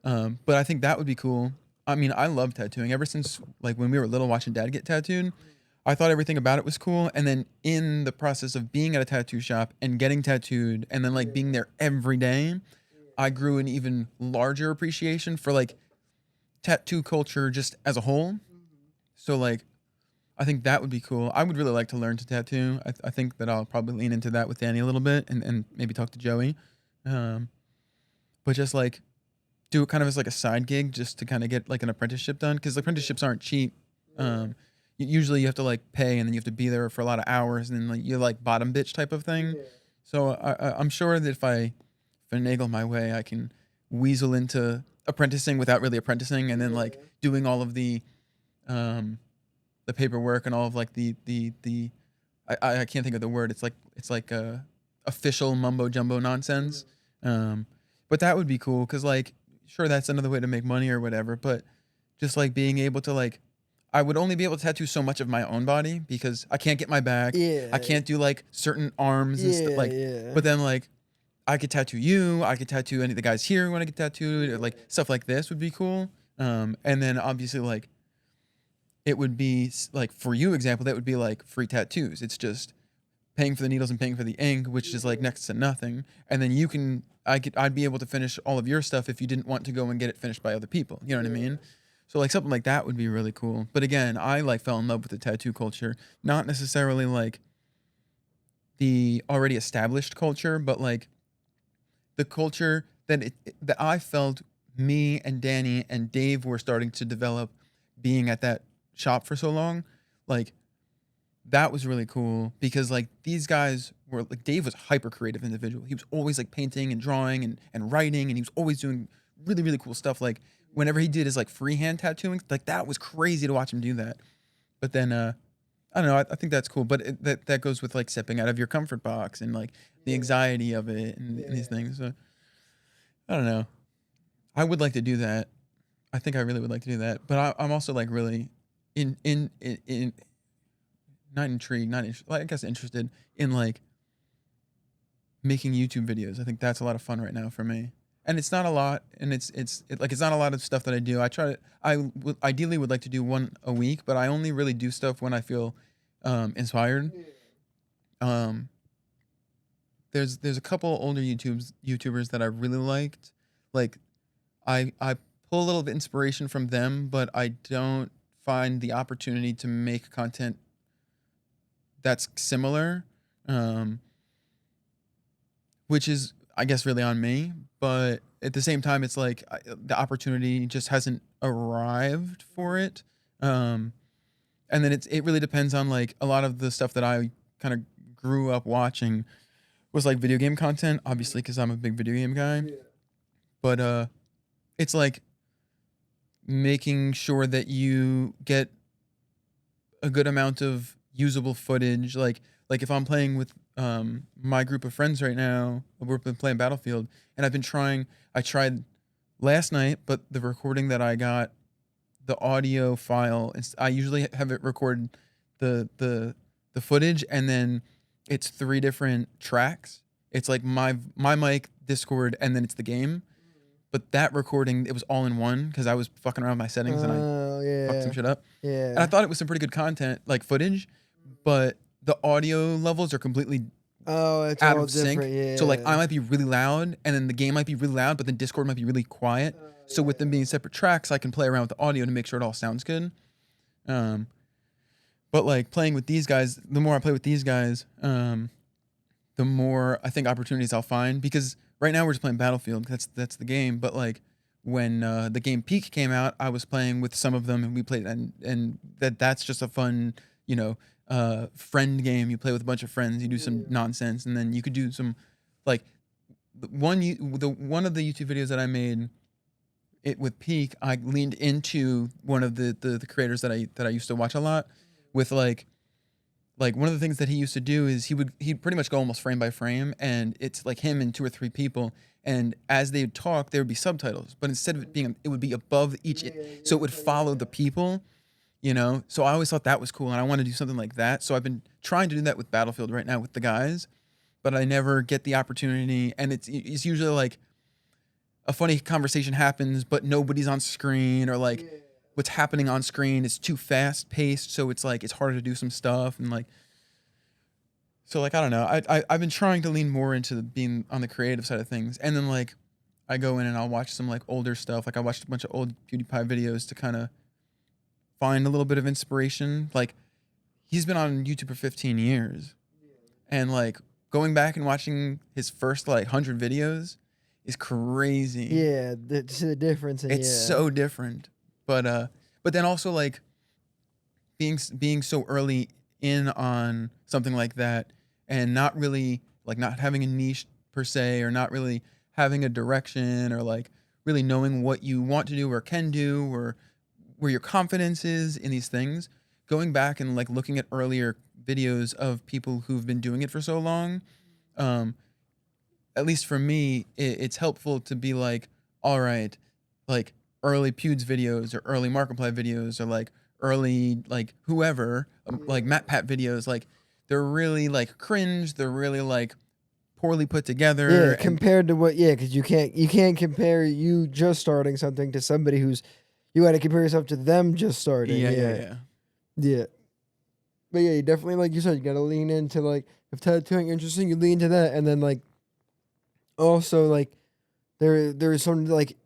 But I think that would be cool. I mean, I love tattooing. Ever since like when we were little watching dad get tattooed, I thought everything about it was cool. And then in the process of being at a tattoo shop and getting tattooed and then like being there every day, I grew an even larger appreciation for like tattoo culture just as a whole. So like, I think that would be cool. I would really like to learn to tattoo. I think that I'll probably lean into that with Danny a little bit and maybe talk to Joey. But just like do it kind of as like a side gig just to kind of get like an apprenticeship done, because apprenticeships aren't cheap. Usually you have to like pay and then you have to be there for a lot of hours and then like you're like bottom bitch type of thing. So I'm sure that if I finagle my way, I can weasel into apprenticing without really apprenticing, and then like doing all of the paperwork and all of like the I can't think of the word. It's like official mumbo jumbo nonsense. But that would be cool because like sure that's another way to make money or whatever. But just like being able to like, I would only be able to tattoo so much of my own body because I can't get my back. Yeah. I can't do like certain arms and stuff like. Yeah. But then like, I could tattoo you. I could tattoo any of the guys here who want to get tattooed. Or, like stuff like this would be cool. And then obviously like, it would be like for you example that would be like free tattoos. It's just paying for the needles and paying for the ink, which is like next to nothing. And then I'd be able to finish all of your stuff if you didn't want to go and get it finished by other people. You know what I mean? So like something like that would be really cool. But again, I like fell in love with the tattoo culture, not necessarily like the already established culture, but like the culture that I felt me and Danny and Dave were starting to develop being at that shop for so long. Like that was really cool because like these guys were like, Dave was a hyper creative individual. He was always like painting and drawing and writing, and he was always doing really, really cool stuff. Like whenever he did his like freehand tattooing, like that was crazy to watch him do that. But then I don't know, I think that's cool. But that goes with like stepping out of your comfort box and like the anxiety of it and these things. So I don't know. I would like to do that. I think I really would like to do that. But I'm also like really in not intrigued, like I guess interested in like making YouTube videos. I think that's a lot of fun right now for me. And it's not a lot, and it's not a lot of stuff that I do. Ideally would like to do one a week, but I only really do stuff when I feel inspired. Um, there's a couple older YouTubers that I really liked. Like I pull a little bit inspiration from them, but I don't find the opportunity to make content that's similar, which is I guess really on me. But at the same time, it's like the opportunity just hasn't arrived for it. And then it really depends on like a lot of the stuff that I kind of grew up watching was like video game content, obviously because I'm a big video game guy. But it's like making sure that you get a good amount of usable footage, like like if I'm playing with my group of friends right now, we've been playing Battlefield, and I tried last night, but the recording that I got, the audio file, I usually have it record the footage, and then it's 3 different tracks. It's like my mic, Discord, and then it's the game. But that recording, it was all in one because I was fucking around with my settings and I Oh fucked some yeah, shit up. And I yeah. thought it was some pretty good content, like footage, but the audio levels are completely Oh, it's out all of sync. different. So like I Yeah. might be really loud and then the game might be really loud, but then Discord might be really quiet. So with them being separate tracks, I can play around with the audio to make sure it all sounds good. Um, but like playing with these guys, the more I play with these guys, the more I think opportunities I'll find, because right now we're just playing Battlefield. That's the game. But like when the game Peak came out, I was playing with some of them and we played, and that's just a fun, you know, friend game. You play with a bunch of friends, you do some nonsense, and then you could do some like one of the YouTube videos that I made it with Peak. I leaned into one of the creators that I used to watch a lot with like one of the things that he used to do is he'd pretty much go almost frame by frame, and it's like him and 2 or 3 people, and as they would talk there would be subtitles, but instead of it being, it would be above each, so it would follow the people, you know. So I always thought that was cool and I want to do something like that. So I've been trying to do that with Battlefield right now with the guys, but I never get the opportunity, and it's usually like a funny conversation happens but nobody's on screen, or like what's happening on screen is too fast paced, so it's like it's harder to do some stuff, and like, so like I don't know. I've been trying to lean more into being on the creative side of things, and then like I go in and I'll watch some like older stuff. Like I watched a bunch of old PewDiePie videos to kind of find a little bit of inspiration. Like he's been on YouTube for 15 years, and like going back and watching his first like 100 videos is crazy. Yeah, to see the difference, and It's yeah, so different, but then also like being so early in on something like that, and not really like not having a niche per se, or not really having a direction, or like really knowing what you want to do or can do, or where your confidence is in these things. Going back and like looking at earlier videos of people who've been doing it for so long, um, at least for me, it's helpful to be like, all right, like early Pewds videos or early Markiplier videos or like early like whoever, like Matt Pat videos, like they're really like cringe. They're really like poorly put together, yeah. and Compared to what? Yeah, because you can't compare you just starting something to somebody who's you got to compare yourself to them just starting. yeah, yeah, Yeah, yeah. yeah. But yeah, you definitely, like you said, you gotta lean into, like, if tattooing interesting, you lean to that, and then like also like there's some like,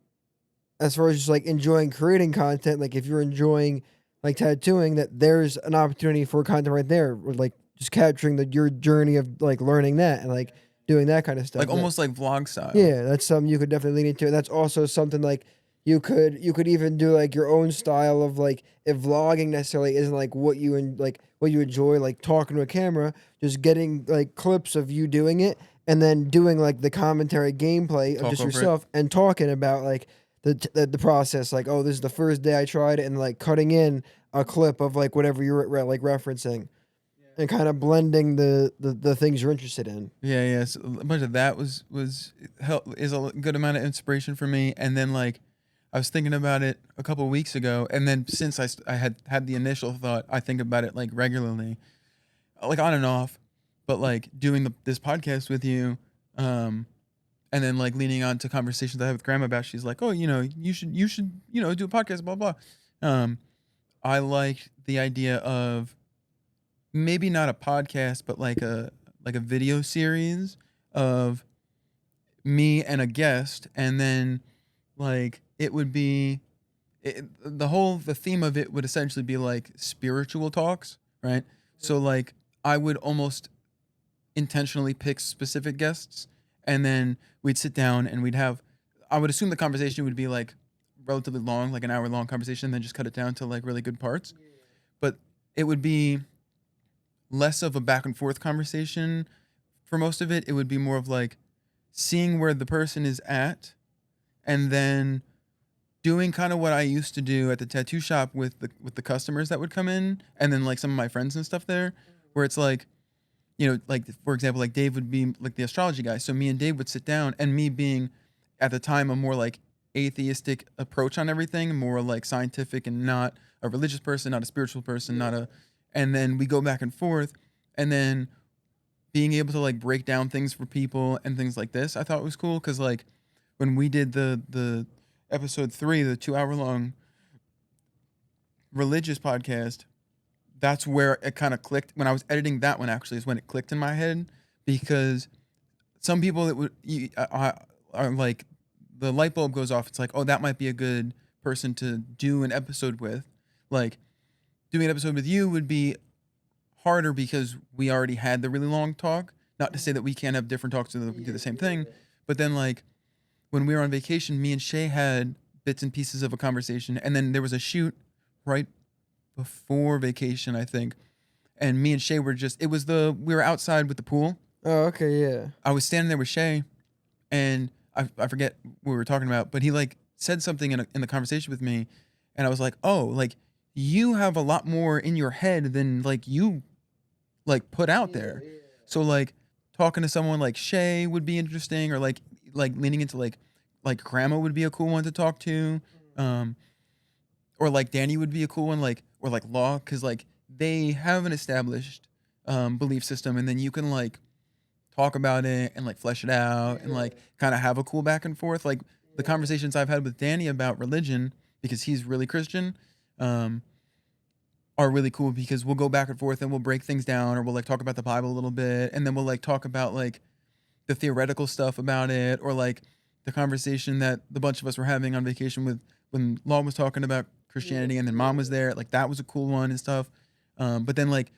as far as just like enjoying creating content, like if you're enjoying like tattooing, that there's an opportunity for content right there, or like just capturing your journey of like learning that and like doing that kind of stuff. Like almost like vlog style. Yeah, that's something you could definitely lean into. That's also something like you could even do like your own style of, like, if vlogging necessarily isn't like what you enjoy, like talking to a camera, just getting like clips of you doing it, and then doing like the commentary gameplay of Talk just over it. yourself and talking about like the process, like, oh, this is the first day I tried it, and like cutting in a clip of like whatever you're like referencing, and kind of blending the things you're interested in. Yeah, yeah. So a bunch of that help is a good amount of inspiration for me. And then like I was thinking about it a couple weeks ago, and then since I had the initial thought, I think about it like regularly, like on and off. But like doing this podcast with you, and then like leaning on to conversations I have with grandma about. She's like, oh, you should do a podcast, blah blah. Um, I like the idea of maybe not a podcast, but like a video series of me and a guest, and then like it would be the theme of it would essentially be like spiritual talks, right? So like I would almost intentionally pick specific guests, and then we'd sit down and I would assume the conversation would be like relatively long, like an hour long conversation, then just cut it down to like really good parts. But it would be less of a back and forth conversation for most of it. It would be more of like seeing where the person is at, and then doing kind of what I used to do at the tattoo shop with the customers that would come in, and then like some of my friends and stuff there, where it's like you know, like for example, like Dave would be like the astrology guy. So me and Dave would sit down, and me being at the time a more like atheistic approach on everything, more like scientific and not a religious person, not a spiritual person, not a, and then we go back and forth, and then being able to like break down things for people and things like this, I thought was cool because like when we did the episode 3, the 2 hour long religious podcast, that's where it kind of clicked. When I was editing that one, actually, is when it clicked in my head because some people that would are like the light bulb goes off. It's like, oh, that might be a good person to do an episode with. Like doing an episode with you would be harder because we already had the really long talk. Not to say that we can't have different talks so that we do the same thing, but then like when we were on vacation, me and Shay had bits and pieces of a conversation, and then there was a shoot right before vacation, I think. And me and Shay were just, it was we were outside with the pool. Oh, okay, yeah. I was standing there with Shay, and I forget what we were talking about, but he like said something in the conversation with me, and I was like, oh, like you have a lot more in your head than like you like put out there. So like talking to someone like Shay would be interesting, or like leaning into like grandma would be a cool one to talk to. Or like Danny would be a cool one, like, or like Law, because like they have an established belief system, and then you can like talk about it and like flesh it out and like kind of have a cool back and forth. Like the conversations I've had with Danny about religion, because he's really Christian, are really cool because we'll go back and forth and we'll break things down, or we'll like talk about the Bible a little bit, and then we'll like talk about like the theoretical stuff about it, or like the conversation that the bunch of us were having on vacation with when Law was talking about Christianity, and then Mom was there. Like that was a cool one and stuff. But then like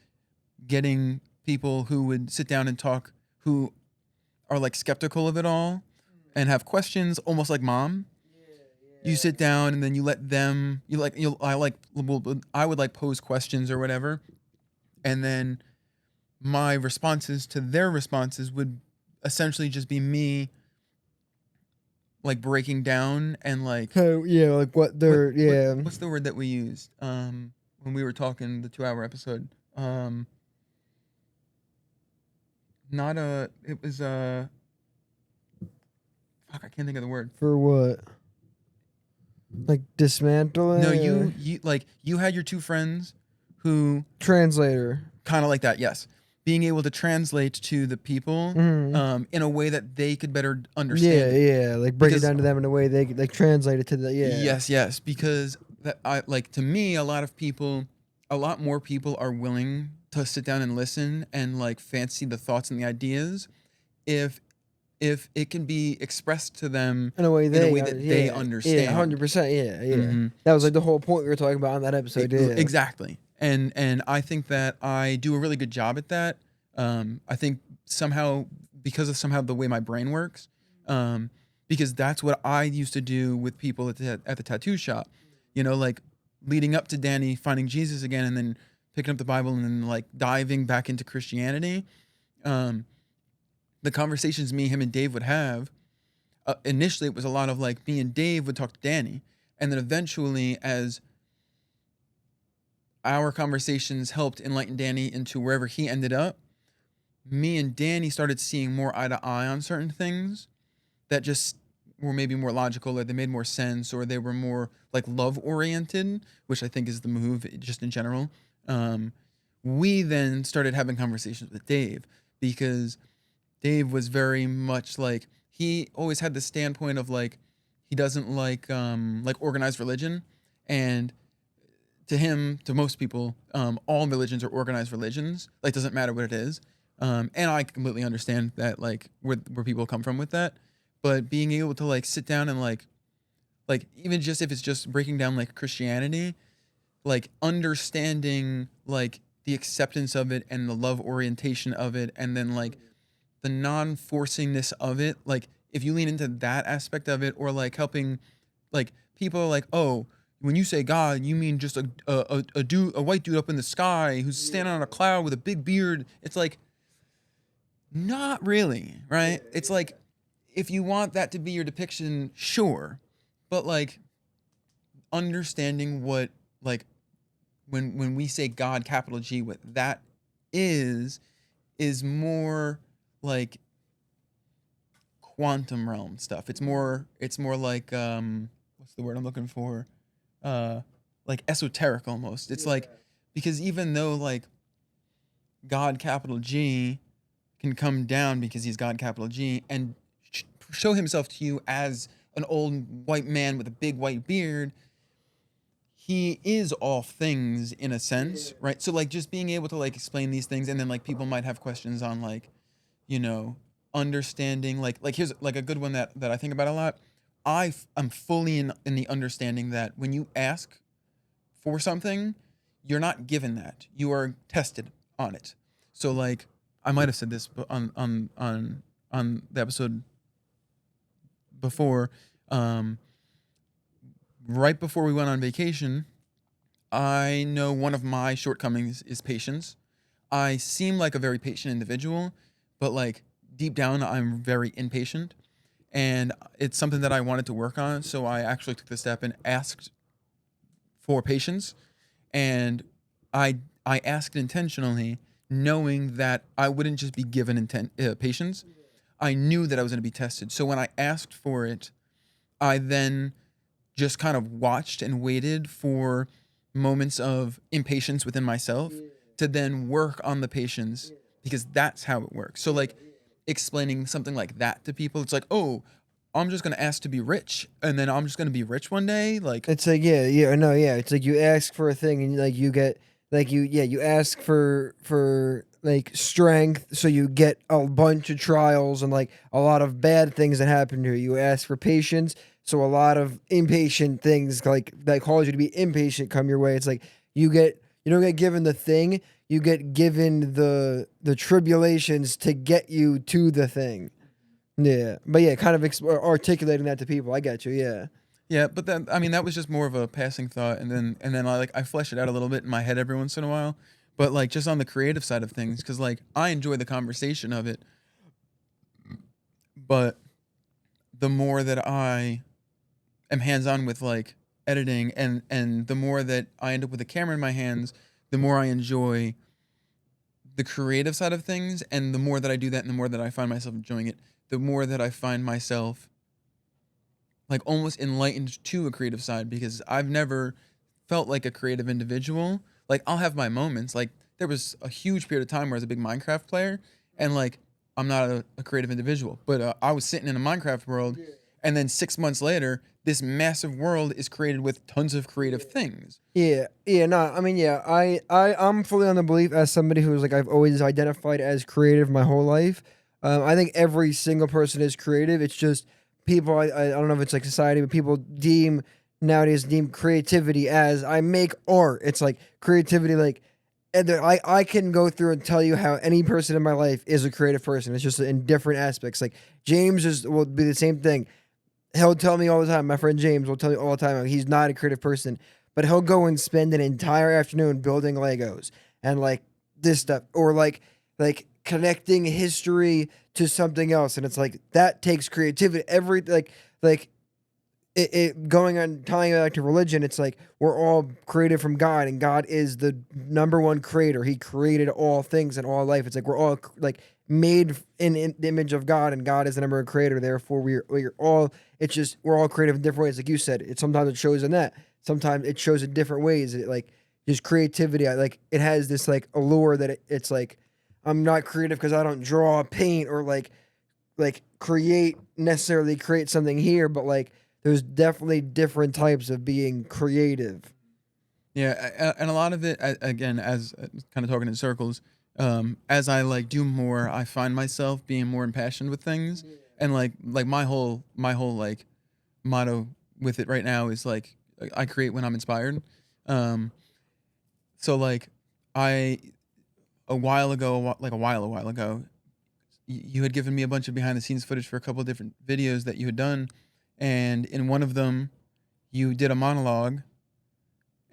getting people who would sit down and talk, who are like skeptical of it all and have questions, almost like Mom. You sit down and then you let them. I would like pose questions or whatever, and then my responses to their responses would essentially just be me like breaking down and like Oh, yeah, like what they're, yeah. what's the word that we used when we were talking the 2 hour episode. Not a it was fuck, I can't think of the word. For what? Like dismantling? No, or- you like you had your two friends who Translator. kind of like that, yes. Being able to translate to the people in a way that they could better understand it. Yeah, like break Because- it down to them in a way they could like translate it to the, yeah. Yes, because that I like to me a lot more people are willing to sit down and listen and like fancy the thoughts and the ideas if it can be expressed to them In a way that yeah, they understand. Yeah, 100%, yeah. Mhm. That was like the whole point we were talking about on that episode, yeah. Exactly. And I think that I do a really good job at that. I think somehow because of somehow the way my brain works, because that's what I used to do with people at the tattoo shop. You know, like leading up to Danny finding Jesus again, and then picking up the Bible and then like diving back into Christianity. The conversations me, him, and Dave would have, initially it was a lot of like me and Dave would talk to Danny, and then eventually as our conversations helped enlighten Danny into wherever he ended up, me and Danny started seeing more eye to eye on certain things that just were maybe more logical, or they made more sense, or they were more like love oriented, which I think is the move just in general. We then started having conversations with Dave because Dave was very much like, he always had the standpoint of like he doesn't like organized religion, and to him, to most people, all religions are organized religions. Like, doesn't matter what it is. And I completely understand that, like, where people come from with that. But being able to like sit down and like even just if it's just breaking down like Christianity, like understanding like the acceptance of it and the love orientation of it, and then like the non-forcingness of it. Like, if you lean into that aspect of it, or like helping, like people are like, oh, when you say God, you mean just a white dude up in the sky who's standing on a cloud with a big beard. It's like, not really, right? It's like, if you want that to be your depiction, sure, but like understanding what like when we say God, capital G, what that is is more like quantum realm stuff. It's more like what's the word I'm looking for? Uh like esoteric almost. It's like because even though like God capital G can come down because he's God capital G and show himself to you as an old white man with a big white beard, he is all things in a sense, right? So like just being able to like explain these things and then like people might have questions on like, you know, understanding like here's like a good one that I think about a lot. I'm fully in the understanding that when you ask for something, you're not given that. You are tested on it. So like I might have said this on the episode before, um, right before we went on vacation, I know one of my shortcomings is patience. I seem like a very patient individual, but like deep down, I'm very impatient. And it's something that I wanted to work on. So I actually took the step and asked for patience. And I asked intentionally, knowing that I wouldn't just be given patience. I knew that I was going to be tested. So when I asked for it, I then just kind of watched and waited for moments of impatience within myself to then work on the patience because that's how it works. So like explaining something like that to people, it's like, oh, I'm just gonna ask to be rich, and then I'm just gonna be rich one day. Like, It's like no, it's like you ask for a thing and like you get like you ask for like strength, so you get a bunch of trials and like a lot of bad things that happen to you. You ask for patience, so a lot of impatient things like that cause you to be impatient come your way. It's like you don't get given the thing, you get given the tribulations to get you to the thing. Yeah, but yeah, kind of articulating that to people. I get you. Yeah. yeah, but then I mean that was just more of a passing thought, and then I flesh it out a little bit in my head every once in a while. But like just on the creative side of things, because like I enjoy the conversation of it, but the more that I am hands on with like editing and the more that I end up with a camera in my hands, the more I enjoy the creative side of things, and the more that I do that and the more that I find myself enjoying it, the more that I find myself like almost enlightened to a creative side because I've never felt like a creative individual. Like I'll have my moments. Like there was a huge period of time where I was a big Minecraft player and like I'm not a creative individual, but I was sitting in a Minecraft world and then 6 months later, this massive world is created with tons of creative things. No, I mean, I'm fully on the belief as somebody who's like I've always identified as creative my whole life. I think every single person is creative. It's just people. I don't know if it's like society, but people nowadays deem creativity as I make art. It's like creativity, like, and I can go through and tell you how any person in my life is a creative person. It's just in different aspects. Like James will be the same thing. He'll tell me all the time. My friend James will tell me all the time he's not a creative person, but he'll go and spend an entire afternoon building Legos and like this stuff, or like connecting history to something else, and it's like that takes creativity. Every like it going on tying it back to religion. It's like we're all created from God, and God is the number one creator. He created all things and all life. It's like we're all like made in the image of God, and God is the number one creator. Therefore, we're all. It's just we're all creative in different ways. Like you said, it sometimes it shows in that. Sometimes it shows in different ways. It like just creativity. Like it has this like allure that it's like I'm not creative because I don't draw, paint, or like create something here, but like there's definitely different types of being creative. Yeah, and a lot of it, again, as kind of talking in circles, as I like do more, I find myself being more impassioned with things, and like my whole like motto with it right now is like I create when I'm inspired. Um, so like I a while ago, you had given me a bunch of behind the scenes footage for a couple of different videos that you had done, and in one of them, you did a monologue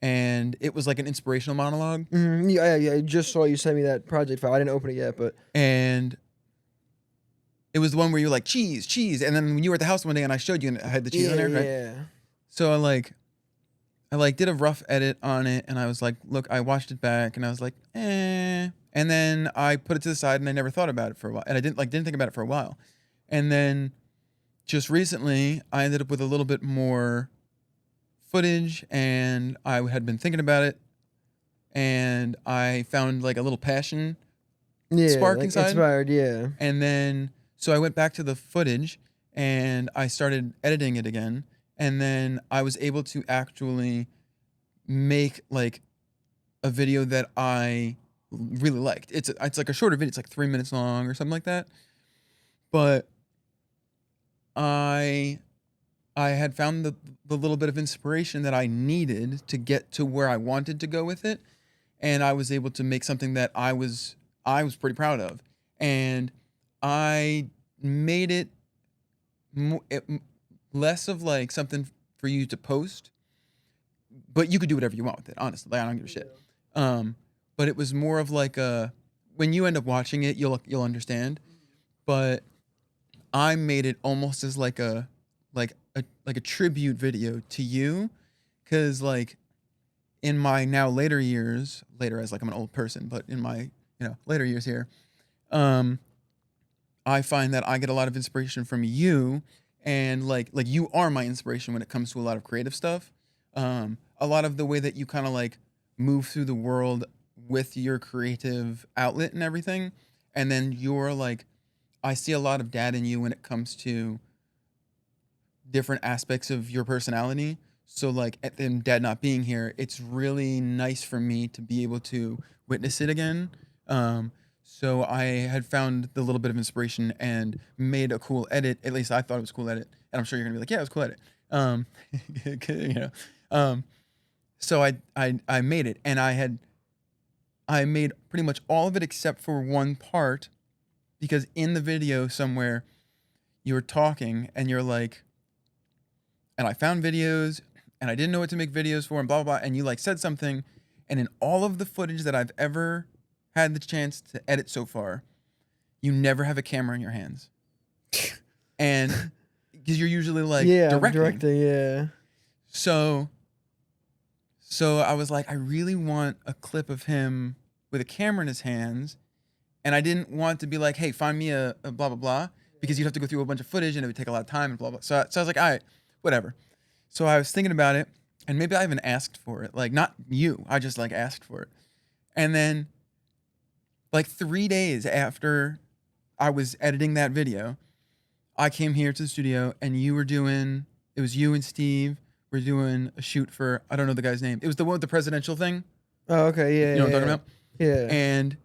and it was like an inspirational monologue. Yeah. I just saw you send me that project file. I didn't open it yet, but And it was the one where you were like cheese, cheese, and then when you were at the house one day and I showed you and I had the cheese yeah, on there, right? yeah. So I like I like did a rough edit on it, and I was like, look, I watched it back, and I was like, eh. And then I put it to the side, and I never thought about it for a while, and I didn't think about it for a while, and then just recently, I ended up with a little bit more footage, and I had been thinking about it, and I found like a little passion Yeah, spark like inside, inspired. Yeah. and then so I went back to the footage, and I started editing it again, and then I was able to actually make like a video that I really liked. It's like a shorter video. It's like 3 minutes long or something like that. But I I had found the little bit of inspiration that I needed to get to where I wanted to go with it, and I was able to make something that I was pretty proud of, and I made it, less of like something for you to post, but you could do whatever you want with it. Honestly, like, I don't give a shit. Um, but it was more of like a when you end up watching it, you'll understand. But I made it almost as like a tribute video to you, because like in my now later years, later as like I'm an old person, but in my later years here, um, I find that I get a lot of inspiration from you, and like you are my inspiration when it comes to a lot of creative stuff. A lot of the way that you kind of like move through the world with your creative outlet and everything, and then you're like, I see a lot of dad in you when it comes to different aspects of your personality. So like, and dad not being here, it's really nice for me to be able to witness it again. So I had found the little bit of inspiration and made a cool edit. At least I thought it was a cool edit, and I'm sure you're gonna be like, yeah, it was a cool edit. Um, you know, um, so I made it, and I made pretty much all of it except for one part, because in the video somewhere you were talking and you're like, and I found videos and I didn't know what to make videos for and blah, blah, blah. And you like said something. And in all of the footage that I've ever had the chance to edit so far, you never have a camera in your hands. And because you're usually like Yeah, I'm directing. directing. Yeah. So I was like, I really want a clip of him with a camera in his hands. And I didn't want to be like, hey, find me a blah, blah, blah, because you'd have to go through a bunch of footage and it would take a lot of time and blah, blah. So I was like, all right, whatever. So I was thinking about it, and maybe I even asked for it. Like, not you, I just like asked for it. And then like 3 days after I was editing that video, I came here to the studio, and it was you and Steve were doing a shoot for, I don't know the guy's name. It was the one with the presidential thing. Oh, okay. Yeah. You know what I'm yeah, talking about? Yeah. And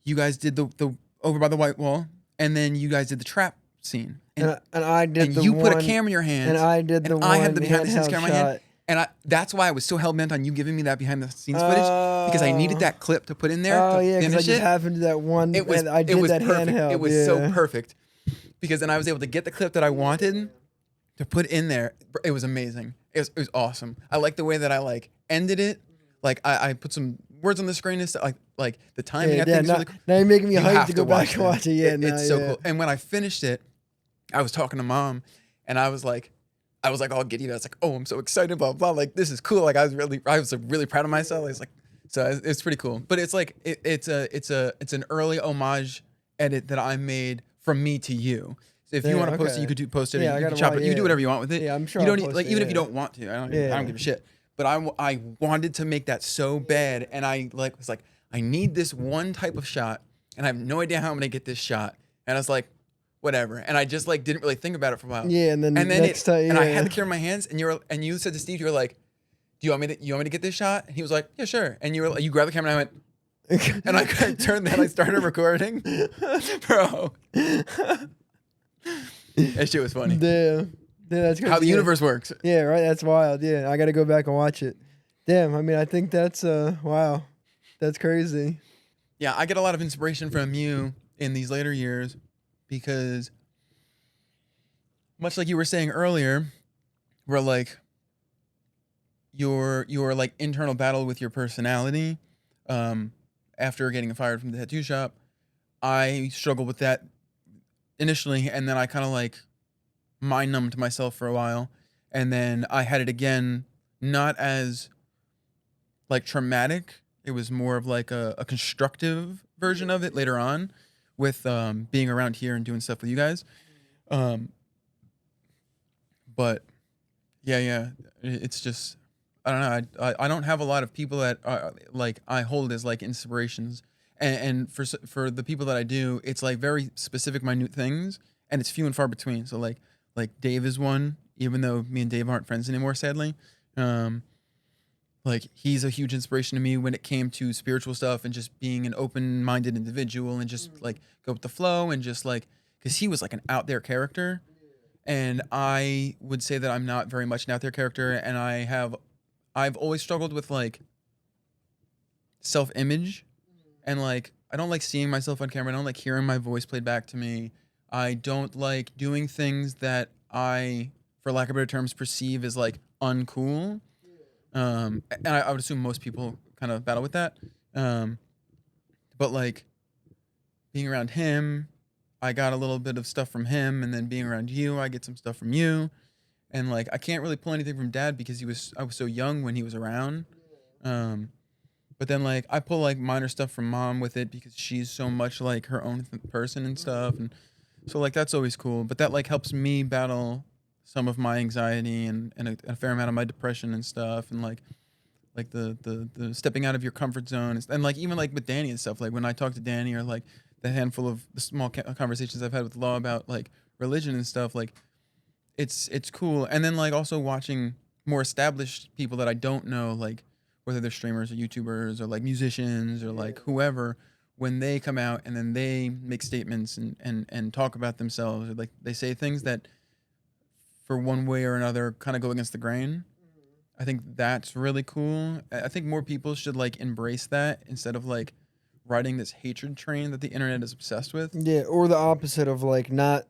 you guys did the over by the white wall, and then you guys did the trap scene. And I did and the you one, put a camera in your hands, and I did the and one I had the behind the scenes handheld camera in my hand, shot. and that's why I was so hell bent on you giving me that behind the scenes footage, because I needed that clip to put in there. Oh to yeah, because I finish just it. happened to that one. It was and I did that perfect. handheld. It was yeah. so perfect, because then I was able to get the clip that I wanted to put in there. It was amazing. It was awesome. I like the way that I like ended it. Like I put some words on the screen and stuff. Like the timing. Yeah, I think is now, really cool. now you're making me You hyped have to go back and watch it. Yeah, It's so cool. And when I finished it, I was talking to Mom, and I was like all giddy. I was like, oh, I'm so excited, blah, blah. Like, this is cool. Like, I was like, really proud of myself. I was like, so it's pretty cool. But it's like, it's an early homage edit that I made from me to you. So if you want to post it, you could post it. Yeah, Or you can chop it. You can do whatever you want with it. Yeah, I'm sure. You I'll don't post like it, even if you yeah. don't want to. I don't give a shit. But I wanted to make that so bad, and I was like, I need this one type of shot, and I have no idea how I'm gonna get this shot. And I was like, whatever. And I just like didn't really think about it for a while. Yeah, and then next time, yeah. And I had the camera in my hands, and you said to Steve, you were like, do you want me to get this shot? And he was like, yeah, sure. And you grabbed the camera, and I went, and I turned that, I started recording, bro. That shit was funny. Damn, that's crazy. How the universe works. Yeah, right. That's wild. Yeah, I got to go back and watch it. Damn. I mean, I think that's wow. That's crazy. Yeah, I get a lot of inspiration from you in these later years, because much like you were saying earlier, where like your like internal battle with your personality, after getting fired from the tattoo shop, I struggled with that initially, and then I kind of like mind numbed myself for a while, and then I had it again not as like traumatic. It was more of like a constructive version of it later on with being around here and doing stuff with you guys. Um, but yeah, it's just I don't know. I don't have a lot of people that are, like I hold as like inspirations, and for the people that I do, it's like very specific, minute things, and it's few and far between. So like Dave is one, even though me and Dave aren't friends anymore, sadly. Um, like he's a huge inspiration to me when it came to spiritual stuff and just being an open-minded individual and just like go with the flow and just like because he was like an out there character and I would say that I'm not very much an out there character, and I've always struggled with like self image, and like I don't like seeing myself on camera. I don't like hearing my voice played back to me. I don't like doing things that I, for lack of better terms, perceive as like uncool. And I would assume most people kind of battle with that. Um, but like being around him, I got a little bit of stuff from him, and then being around you, I get some stuff from you. And like I can't really pull anything from dad because I was so young when he was around. Um, but then like I pull like minor stuff from mom with it because she's so much like her own person and stuff, and so like that's always cool. But that like helps me battle some of my anxiety and a fair amount of my depression and stuff, and like the stepping out of your comfort zone and like even like with Danny and stuff. Like when I talk to Danny or like the handful of the small conversations I've had with Law about like religion and stuff, like it's cool. And then like also watching more established people that I don't know, like whether they're streamers or YouTubers or like musicians or like whoever, when they come out and then they make statements and talk about themselves or like they say things that for one way or another kind of go against the grain. I think that's really cool. I think more people should like embrace that instead of like riding this hatred train that the internet is obsessed with. Yeah, or the opposite of like not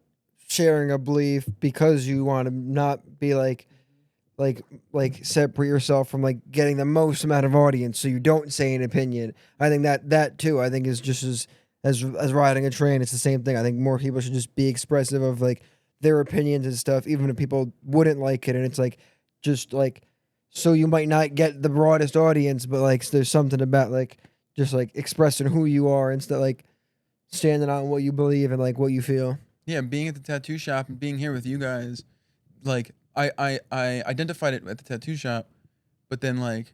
sharing a belief because you want to not be like separate yourself from like getting the most amount of audience so you don't say an opinion. I think that too I think is just as riding a train. It's the same thing. I think more people should just be expressive of like their opinions and stuff even if people wouldn't like it, and it's like just like so you might not get the broadest audience, but like there's something about like just like expressing who you are instead like standing on what you believe and like what you feel. Yeah, being at the tattoo shop and being here with you guys, like I identified it at the tattoo shop, but then like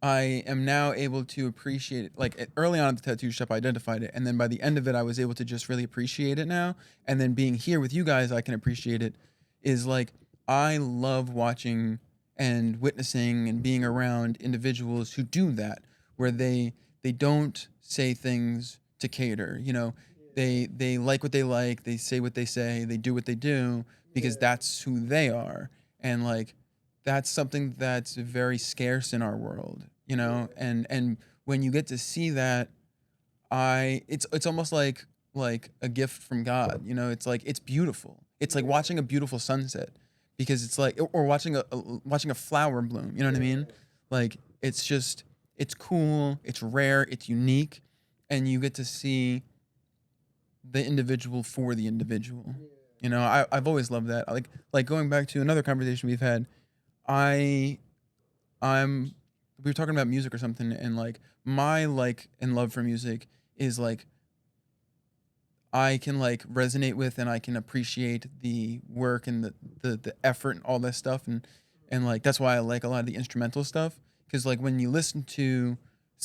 I am now able to appreciate it. Like early on at the tattoo shop, I identified it, and then by the end of it, I was able to just really appreciate it now. And then being here with you guys, I can appreciate it. Is like I love watching and witnessing and being around individuals who do that, where they don't say things to cater. You know, they like what they like, they say what they say, they do what they do because that's who they are, and like that's something that's very scarce in our world, you know. And when you get to see that, it's almost like a gift from God, you know. It's like it's beautiful. It's like watching a beautiful sunset because it's like or watching a flower bloom, you know what I mean? Like it's just it's cool, it's rare, it's unique, and you get to see the individual for the individual. You know, I've always loved that. Like going back to another conversation we've had, I I'm we were talking about music or something, and like my like and love for music is like I can like resonate with and I can appreciate the work and the effort and all that stuff, and like that's why I like a lot of the instrumental stuff, because like when you listen to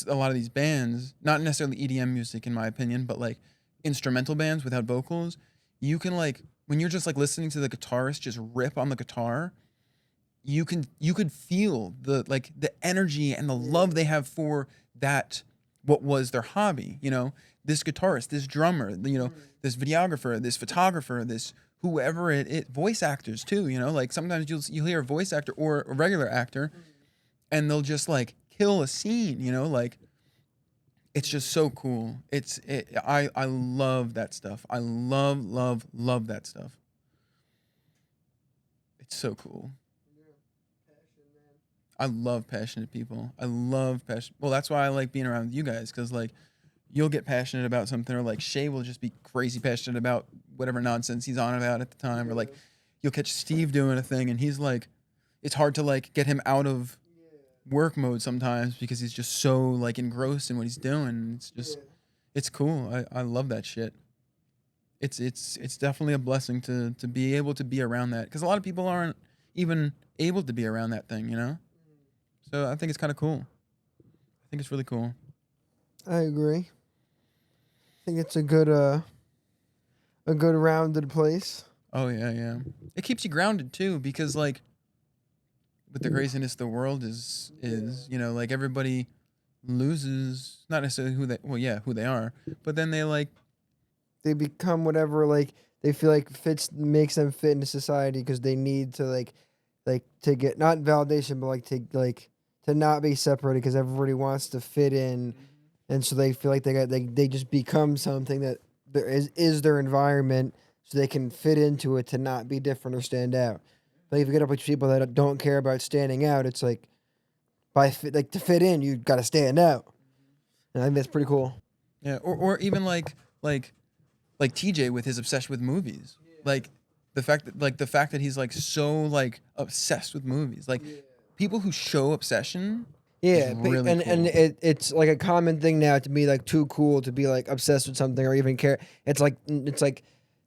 a lot of these bands, not necessarily EDM music in my opinion, but like instrumental bands without vocals, you can like when you're just like listening to the guitarist just rip on the guitar, you could feel the like the energy and the love they have for that what was their hobby, you know. This guitarist, this drummer, you know, this videographer, this photographer, this whoever it voice actors too, you know. Like sometimes you'll hear a voice actor or a regular actor and they'll just like kill a scene, you know. Like it's just so cool. I love that stuff. I love that stuff. It's so cool. I love passionate people. I love passion. Well, that's why I like being around you guys, because like you'll get passionate about something, or like Shay will just be crazy passionate about whatever nonsense he's on about at the time, or like you'll catch Steve doing a thing and he's like, it's hard to like get him out of work mode sometimes because he's just so like engrossed in what he's doing. It's just it's cool. I love that shit. It's definitely a blessing to be able to be around that because a lot of people aren't even able to be around that thing, you know. So I think it's kind of cool. I think it's really cool. I agree. I think it's a good rounded place. Oh yeah. It keeps you grounded too because like with the craziness the world is you know like everybody loses not necessarily who they are, but then They become whatever like they feel like makes them fit into society because they need to like to get not validation but to not be separated because everybody wants to fit in, and so they feel like they just become something that there is their environment so they can fit into it to not be different or stand out. But if you get up with people that don't care about standing out, it's like to fit in you got to stand out. And I think that's pretty cool. yeah or even like TJ with his obsession with movies. Like the fact that he's like so like obsessed with movies. Like people who show obsession Yeah, is really cool. and it's like a common thing now to be like too cool to be like obsessed with something or even care. It's like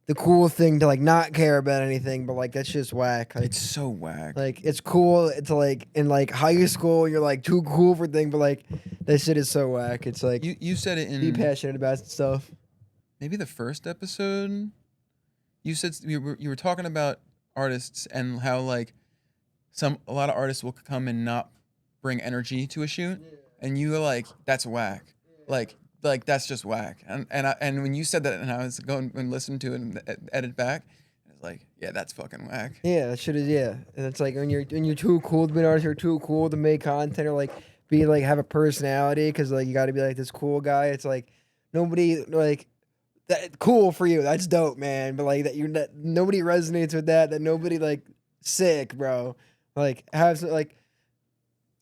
the cool thing to like not care about anything, but like that's just whack. Like, It's so whack. like it's cool to like in like high school you're like too cool for things, but like that shit is so whack. It's like You said it be in passionate about stuff. maybe the first episode. You said you were talking about artists and how like a lot of artists will come and not bring energy to a shoot, and you were like, that's whack. Like that's just whack. And when you said that, and I was going and listened to it and edit back, I was like, yeah, that's fucking whack. Yeah, that shit is And it's like when you're too cool to be an artist, you're too cool to make content or like be like have a personality because like you got to be like this cool guy. It's like nobody like that cool for you. That's dope, man. But like that nobody resonates with that. That nobody like sick, bro. Like have some, like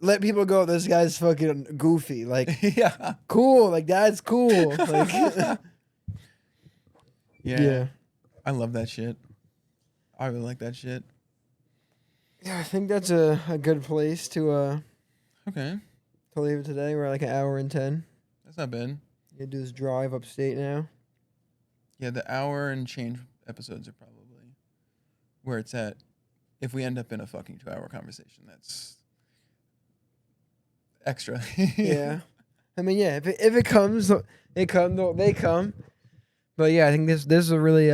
let people go. This guy's fucking goofy. Like Yeah. cool. Like that's cool. Like Yeah. I love that shit. I really like that shit. Yeah, I think that's a good place to Okay. leave it today. We're at like an hour and 10. That's not bad. You do this drive upstate now. Yeah, the hour and change episodes are probably where it's at. If we end up in a fucking 2-hour conversation, that's extra. Yeah. I mean, yeah, if it comes, they come. But yeah, I think this is a really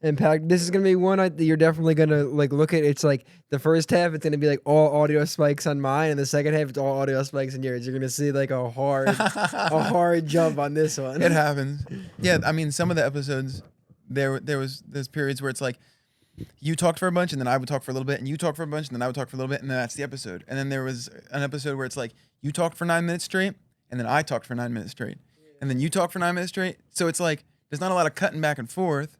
impact. This is gonna be one that you're definitely gonna like look at. It's like the first half, it's gonna be like all audio spikes on mine, and the second half, it's all audio spikes on yours. You're gonna see like a hard jump on this one. It happens. Yeah, I mean, some of the episodes, there's periods where it's like, you talked for a bunch, and then I would talk for a little bit, and you talked for a bunch, and then I would talk for a little bit, and then that's the episode. And then there was an episode where it's like, you talked for 9 minutes straight, and then I talked for 9 minutes straight, and then you talked for 9 minutes straight. So it's like, there's not a lot of cutting back and forth,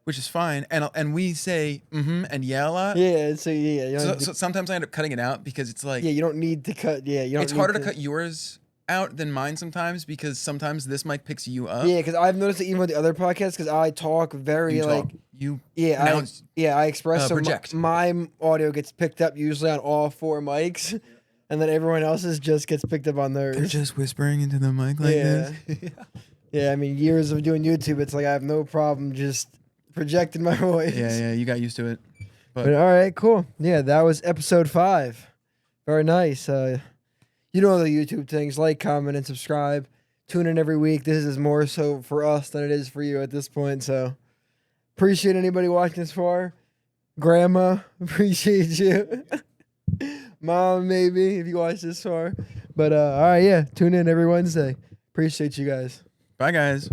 which is fine. And we say and yeah a lot. Yeah, so yeah. You don't So sometimes I end up cutting it out because it's like, yeah, you don't need to cut. Yeah, you don't. it's harder to cut yours out than mine sometimes because sometimes this mic picks you up. Yeah, because I've noticed that even with the other podcasts, because I talk very You like talk. You yeah, pronounce- I express so project. my audio gets picked up usually on all 4 mics, and then everyone else's just gets picked up on They're theirs. just whispering into the mic like Yeah. this. Yeah, I mean years of doing YouTube, it's like I have no problem just projecting my voice. Yeah, you got used to it. But all right, cool. Yeah, that was episode 5. Very nice. You know the YouTube things. Like, comment, and subscribe. Tune in every week. This is more so for us than it is for you at this point. So appreciate anybody watching this far. Grandma, appreciate you. Mom, maybe, if you watch this far. But all right, yeah. Tune in every Wednesday. Appreciate you guys. Bye, guys.